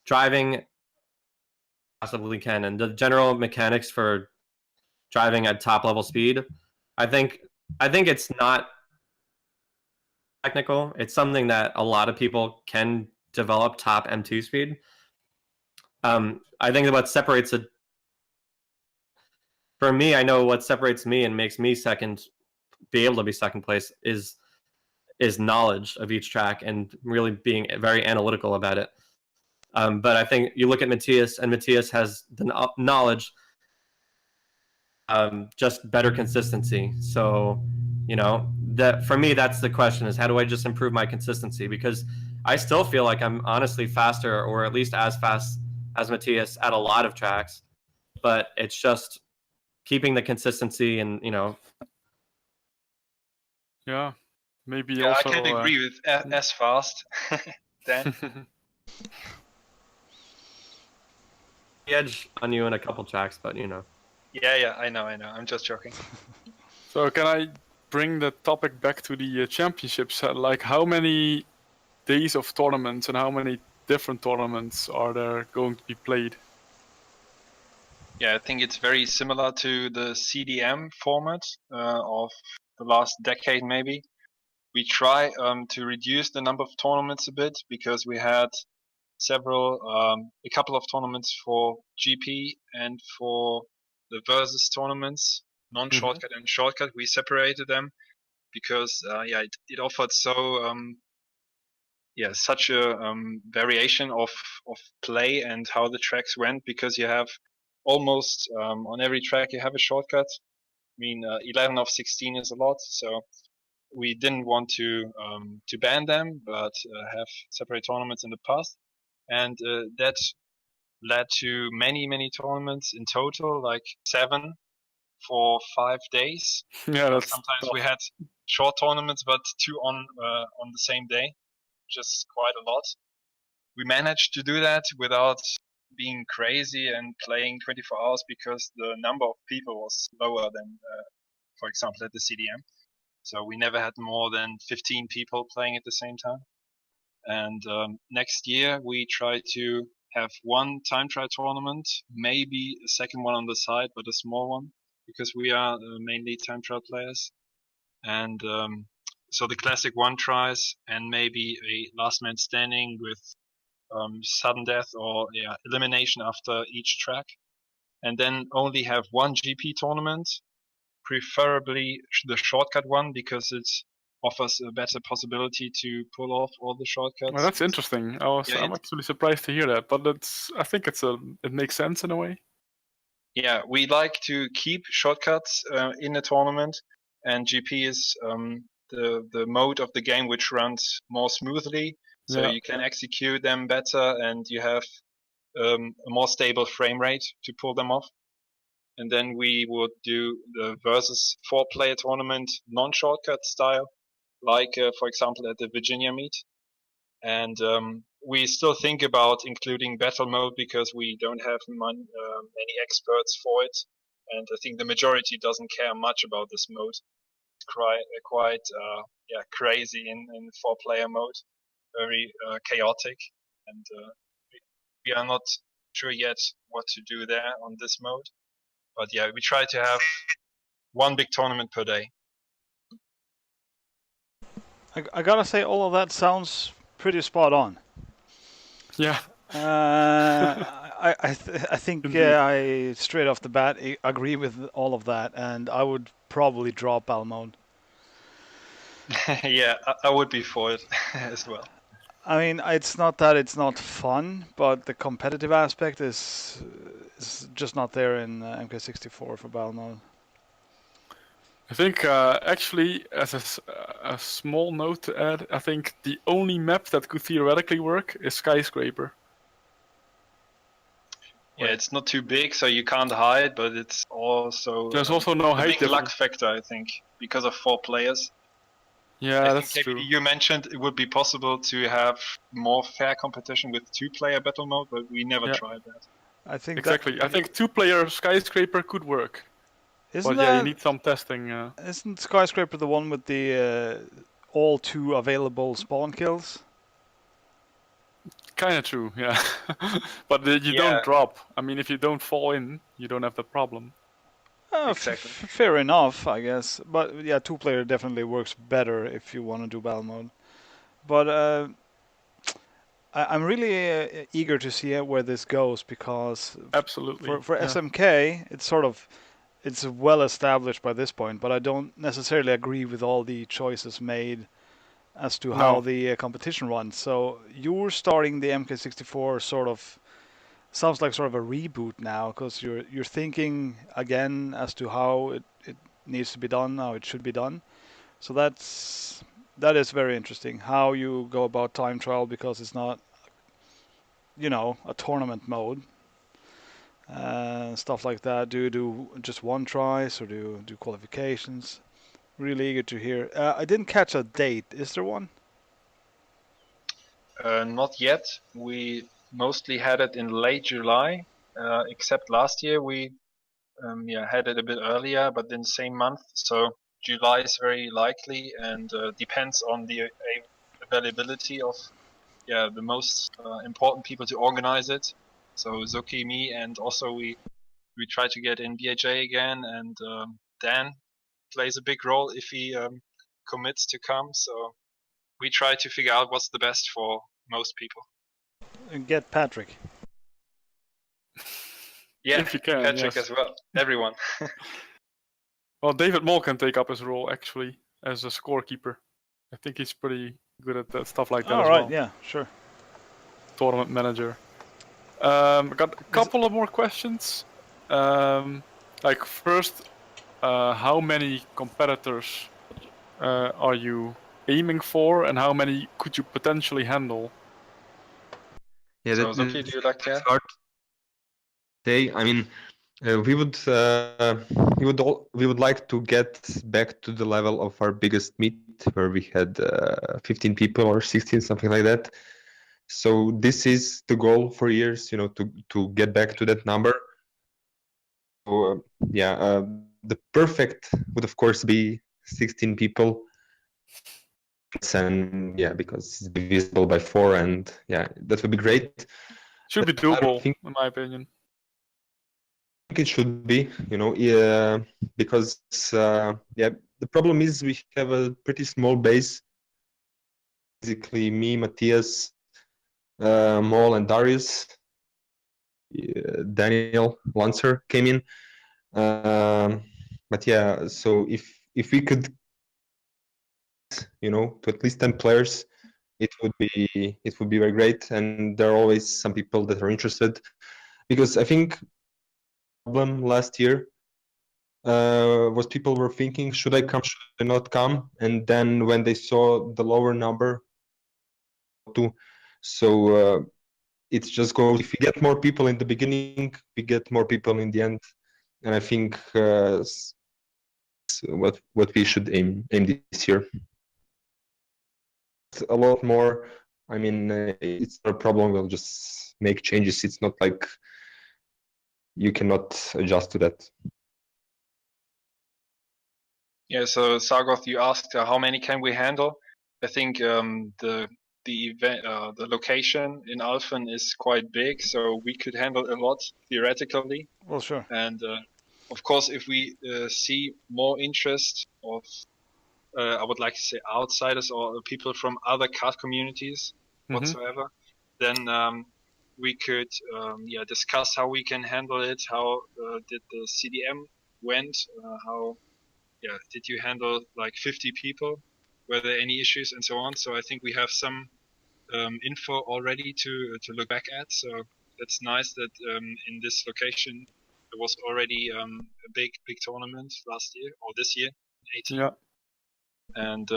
driving possibly can, and the general mechanics for driving at top level speed, I think it's not technical. It's something that a lot of people can develop top M2 speed. I think that what separates it, for me, I know what separates me and makes me be able to be second place is knowledge of each track and really being very analytical about it. But I think you look at Matthias, and Matthias has the knowledge, just better consistency. So, that for me, that's the question: is how do I just improve my consistency? Because I still feel like I'm honestly faster, or at least as fast as Matthias at a lot of tracks, but it's just keeping the consistency and Yeah, maybe Yeah, also. I can agree with as fast. Dan. edge on you in a couple tracks, but Yeah, I know. I'm just joking. So can I bring the topic back to the championships? Like, how many days of tournaments and how many different tournaments are there going to be played? Yeah, I think it's very similar to the CDM format of the last decade, maybe. We try to reduce the number of tournaments a bit, because we had a couple of tournaments for GP and for the versus tournaments, non-shortcut and shortcut. We separated them because it offered such a variation of play and how the tracks went, because you have almost on every track you have a shortcut. 11 of 16 is a lot, so we didn't want to ban them, but have separate tournaments in the past, and that led to many tournaments in total, like 7 for 5 days. Yeah, that's sometimes tough. we had short tournaments, but 2 on the same day, just quite a lot. We managed to do that without being crazy and playing 24 hours because the number of people was lower than, for example, at the CDM. So we never had more than 15 people playing at the same time. And next year we try to have one time trial tournament, maybe a second one on the side, but a small one, because we are mainly time trial players. And so the classic one tries and maybe a last man standing with sudden death or elimination after each track. And then only have one GP tournament, preferably the shortcut one, because it offers a better possibility to pull off all the shortcuts. Well, that's interesting. I'm actually surprised to hear that, but I think it makes sense in a way. Yeah, we like to keep shortcuts in a tournament, and GP is the mode of the game which runs more smoothly, so you can execute them better, and you have a more stable frame rate to pull them off. And then we would do the versus 4-player tournament non-shortcut style, like for example at the Virginia meet. And we still think about including battle mode because we don't have many experts for it, and I think the majority doesn't care much about this mode. It's quite crazy in 4-player mode, very chaotic, and we are not sure yet what to do there on this mode. But yeah, we try to have one big tournament per day. I gotta say, all of that sounds pretty spot on. Yeah. I think I straight off the bat agree with all of that, and I would probably drop battle mode. Yeah, I would be for it as well. I mean, it's not that it's not fun, but the competitive aspect is just not there in MK64 for battle mode. I think actually, as a small note to add, I think the only map that could theoretically work is Skyscraper. Yeah, it's not too big, so you can't hide, but it's also there's also no height big luck factor, I think, because of 4 players. Yeah, that's true. You mentioned it would be possible to have more fair competition with 2-player battle mode, but we never tried that. I think exactly. I think 2-player Skyscraper could work. But you need some testing. Isn't Skyscraper the one with the all 2 available spawn kills? Kind of true, yeah. But you don't drop. I mean, if you don't fall in, you don't have the problem. Exactly. Fair enough, I guess. But yeah, 2-player definitely works better if you want to do battle mode. But I'm really eager to see where this goes, because absolutely for SMK, it's well established by this point. But I don't necessarily agree with all the choices made as to how the competition runs. So you're starting the MK64 sounds like sort of a reboot now, because you're thinking again as to how it needs to be done, how it should be done. So that is very interesting, how you go about time trial, because it's not, a tournament mode. Stuff like that. Do you do just one tries, or do you do qualifications? Really eager to hear. I didn't catch a date. Is there one? Not yet. We mostly had it in late July, except last year we had it a bit earlier, but in the same month. So July is very likely, and depends on the availability of the most important people to organize it. So Zoki, me, and also we try to get in BHA again, and Dan plays a big role if he commits to come. So we try to figure out what's the best for most people. And get Patrick. Yeah, if you can, Patrick as well. Everyone. Well, David Moll can take up his role actually as a scorekeeper. I think he's pretty good at that, stuff like that as well. All right, yeah, sure. Tournament manager. I got a couple of more questions. Like first, how many competitors are you aiming for, and how many could you potentially handle? Yeah, so Zoki, do you like that? Hard to say. I mean, we would like to get back to the level of our biggest meet, where we had 15 people or 16, something like that. So this is the goal for years, to get back to that number. So the perfect would of course be 16 people, and because it's divisible by 4, and that would be great. Should be I don't doable, think in my opinion. it should be, because the problem is we have a pretty small base. Basically, me, Matthias, Mol, and Darius. Daniel Lancer came in, but so if we could, to at least 10 players, it would be very great. And there are always some people that are interested, because I think problem last year was people were thinking, should I come, should I not come? And then when they saw the lower number, so it just goes, if we get more people in the beginning, we get more people in the end. And I think what we should aim this year. It's a lot more. I mean, it's not a problem. We'll just make changes. It's not like you cannot adjust to that. Yeah, so Sargoth, you asked how many can we handle? I think the event, the location in Alphen is quite big, so we could handle a lot theoretically. Well, sure. And of course, if we see more interest of, I would like to say, outsiders or people from other kart communities whatsoever, then we could discuss how we can handle it. How did the CDM went? How did you handle like 50 people? Were there any issues and so on? So I think we have some info already to look back at. So it's nice that in this location there was already a big tournament last year or this year, 18. Yeah. And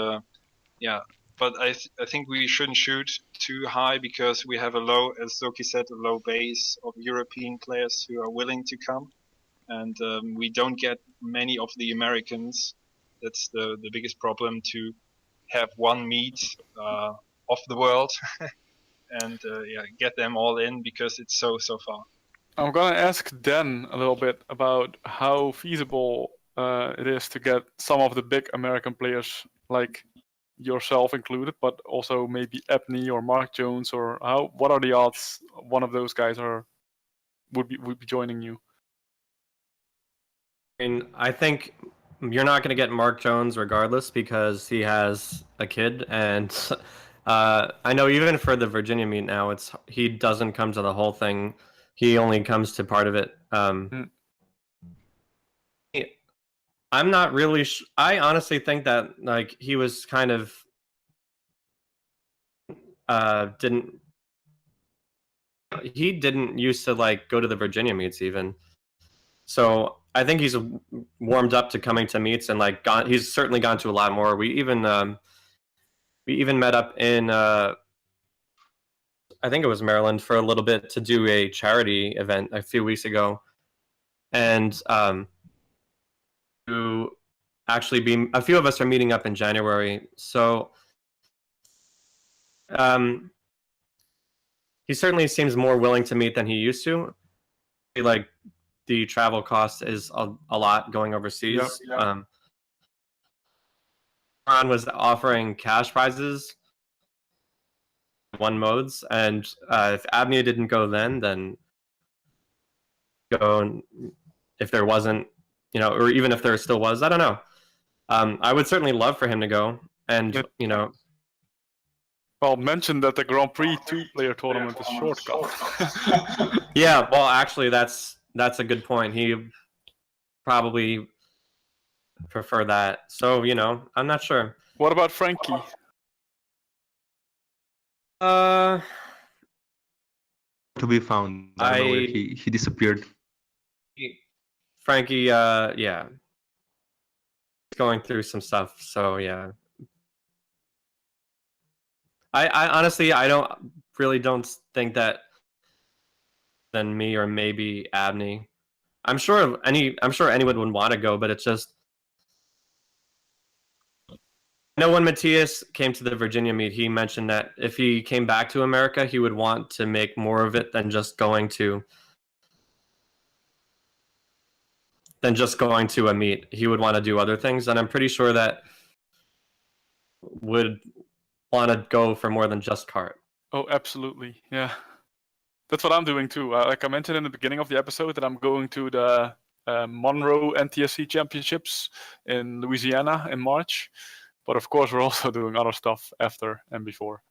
but I think we shouldn't shoot too high, because we have as Zoki said, a low base of European players who are willing to come, and we don't get many of the Americans. That's the biggest problem, to have one meet of the world and get them all in, because it's so far. I'm gonna ask Dan a little bit about how feasible it is to get some of the big American players, like yourself included, but also maybe Ebony or Mark Jones, or what are the odds one of those guys would be joining you? I mean, I think you're not going to get Mark Jones regardless, because he has a kid, and I know even for the Virginia meet now, he doesn't come to the whole thing. He only comes to part of it. I'm not really. I honestly think that like he was kind of he didn't used to like go to the Virginia meets even. So I think he's warmed up to coming to meets, and like he's certainly gone to a lot more. We even met up in I think it was Maryland for a little bit to do a charity event a few weeks ago, and to actually a few of us are meeting up in January. So he certainly seems more willing to meet than he used to. Like the travel cost is a lot going overseas. Ron was offering cash prizes, one modes, and if Abney didn't go then go if there wasn't, or even if there still was, I don't know. I would certainly love for him to go, and Well, mention that the Grand Prix 2-player tournament is shortcut. Yeah, well, actually, that's a good point. He probably prefer that. So, I'm not sure. What about Frankie? To be found. I don't know where he disappeared. Frankie, yeah. He's going through some stuff, so yeah. I honestly, I don't think that than me or maybe Abney. I'm sure anyone would want to go, but it's just know when Matthias came to the Virginia meet, he mentioned that if he came back to America, he would want to make more of it than just going to a meet. He would want to do other things, and I'm pretty sure that would want to go for more than just kart. Oh, absolutely. Yeah. That's what I'm doing too. Like I mentioned in the beginning of the episode, that I'm going to the Monroe NTSC Championships in Louisiana in March. But of course, we're also doing other stuff after and before.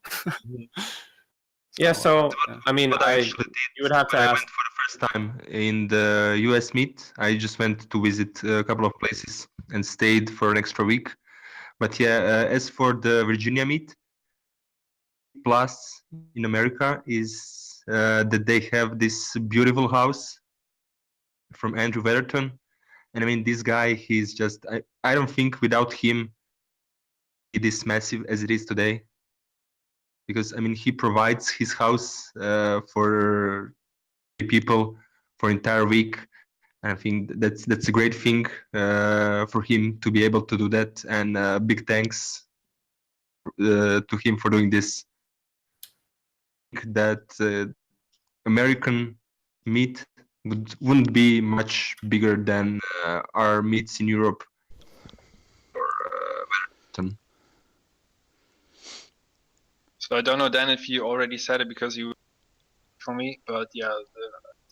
Yeah, so I mean, you would have to I ask. went for the first time in the US meet. I just went to visit a couple of places and stayed for an extra week. But yeah, as for the Virginia meet, plus in America is that they have this beautiful house from Andrew Weatherton. And I mean, this guy, he's just, I don't think without him it is massive as it is today. Because I mean, he provides his house for people for entire week. And I think that's a great thing for him to be able to do that. And big thanks to him for doing this. That American meet wouldn't be much bigger than our meets in Europe. So I don't know, Dan, if you already said it because you for me, but yeah,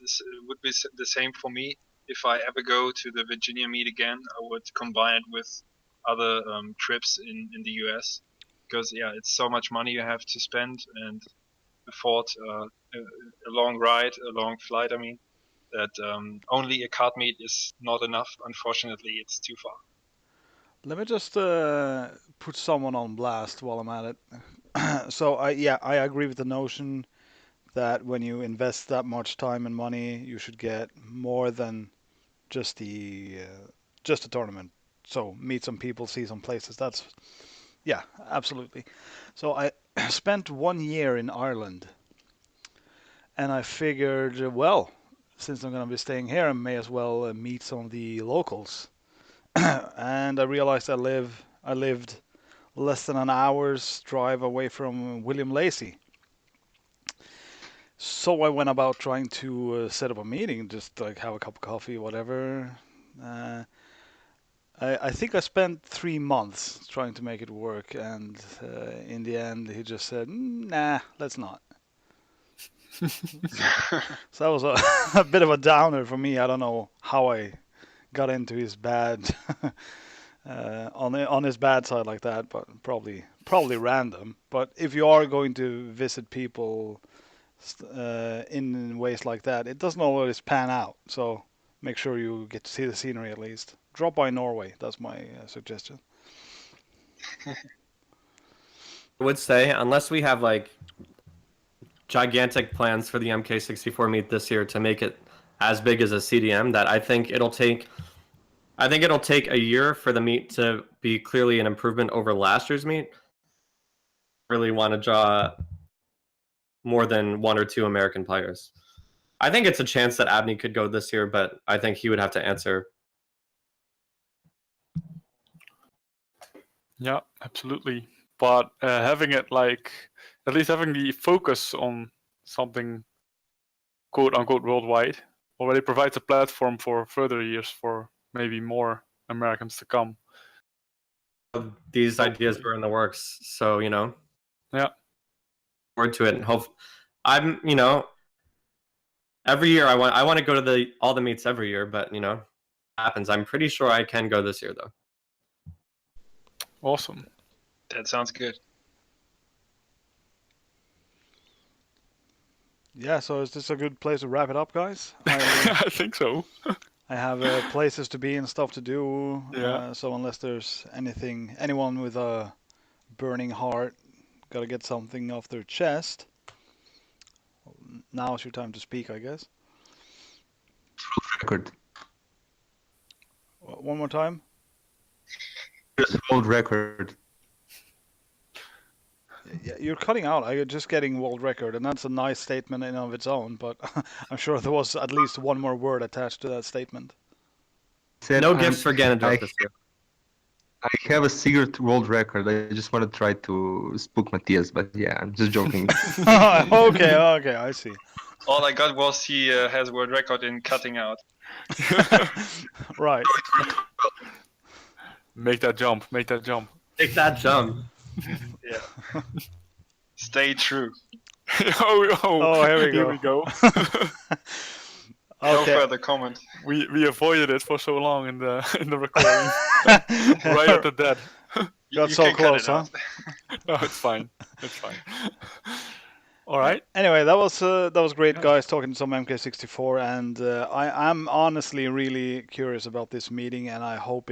this would be the same for me. If I ever go to the Virginia meet again, I would combine it with other trips in the US, because yeah, it's so much money you have to spend and afford a long ride, a long flight. I mean, that only a kart meet is not enough. Unfortunately, it's too far. Let me just put someone on blast while I'm at it. So I agree with the notion that when you invest that much time and money, you should get more than just the tournament. So meet some people, see some places. That's yeah, absolutely. So I spent 1 year in Ireland, and I figured, well, since I'm going to be staying here, I may as well meet some of the locals. And I realized I lived less than an hour's drive away from William Lacey. So I went about trying to set up a meeting, just like have a cup of coffee, whatever. I think I spent 3 months trying to make it work, and in the end, he just said, "Nah, let's not." So that was a bit of a downer for me. I don't know how I got into his bad on his bad side like that, but probably random. But if you are going to visit people in ways like that, it doesn't always pan out. So make sure you get to see the scenery at least. Drop by Norway. That's my suggestion. I would say, unless we have like gigantic plans for the MK64 meet this year to make it as big as a CDM, that I think it'll take a year for the meet to be clearly an improvement over last year's meet. Really want to draw more than 1 or 2 American players. I think it's a chance that Abney could go this year, but I think he would have to answer. Yeah, absolutely. But having it like, at least having the focus on something quote unquote worldwide already provides a platform for further years for maybe more Americans to come. These ideas were in the works, so Yeah. Forward to it, and hope. I'm every year I want to go to all the meets every year, but happens. I'm pretty sure I can go this year though. Awesome. That sounds good. Yeah, so is this a good place to wrap it up, guys? I think so. I have places to be and stuff to do. Yeah. So unless there's anyone with a burning heart, got to get something off their chest. Now's your time to speak, I guess. Record. One more time. Just world record. Yeah, you're cutting out. I'm just getting world record, and that's a nice statement in and of its own. But I'm sure there was at least one more word attached to that statement. No gifts for Ganondorf this year. I have a secret world record. I just want to try to spook Matthias, but yeah, I'm just joking. Okay, I see. All I got was he has world record in cutting out. Right. Make that jump. Make that jump. Take that jump. Yeah. Stay true. Oh, here we go. No Okay. further comment. We avoided it for so long in the recording. Right at the dead. Got You so can cut close, it huh? out. No, it's fine. It's fine. All right. Anyway, that was great, guys, talking some MK64, and I'm honestly really curious about this meeting, and I hope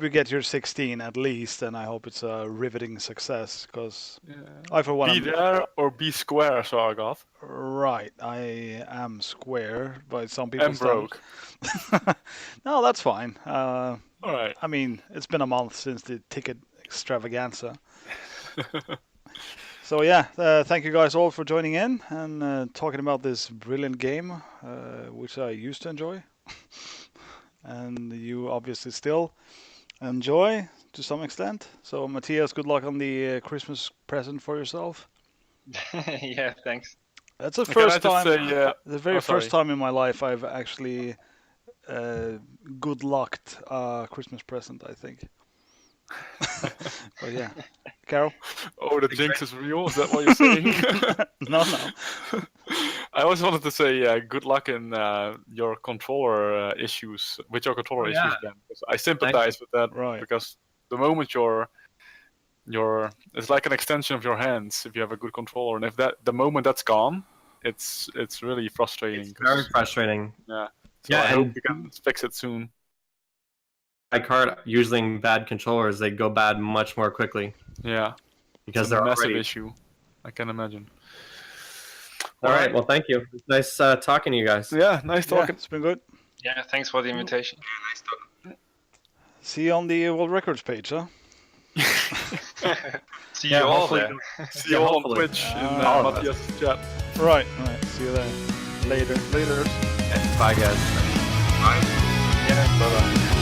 you get your 16 at least, and I hope it's a riveting success, because I for one Be am there or be square, Sargoth. right. I am square by some people. And broke. No, that's fine. All right. I mean, it's been a month since the ticket extravaganza. So yeah, thank you guys all for joining in and talking about this brilliant game, which I used to enjoy, and you obviously still enjoy to some extent. So Matthias, good luck on the Christmas present for yourself. Yeah, thanks. That's the Can I first just time, say, the very oh, sorry. first time in my life I've actually good lucked a Christmas present, I think. But yeah, Carol. Oh, the jinx is real? Is that what you're saying? No. I always wanted to say good luck in your controller issues, with your controller issues, yeah. Ben. Because I sympathize with that, Right. because the moment you're it's like an extension of your hands if you have a good controller, and if the moment that's gone, it's really frustrating. It's very frustrating. Yeah. So Yeah, I hope and- you can fix it soon. My card using bad controllers, they go bad much more quickly Yeah. because It's a they're massive already. issue. I can imagine. All right. Well, thank you. Nice talking to you guys. Yeah, nice Yeah, talking. it's been good. Yeah, thanks for the invitation. See you on the World Records page, huh? See Yeah, you all hopefully- there. See you all on hopefully. Twitch in all of us. Matthias' chat. Right. See you there. Later. Later. Bye, guys. Yeah, bye-bye.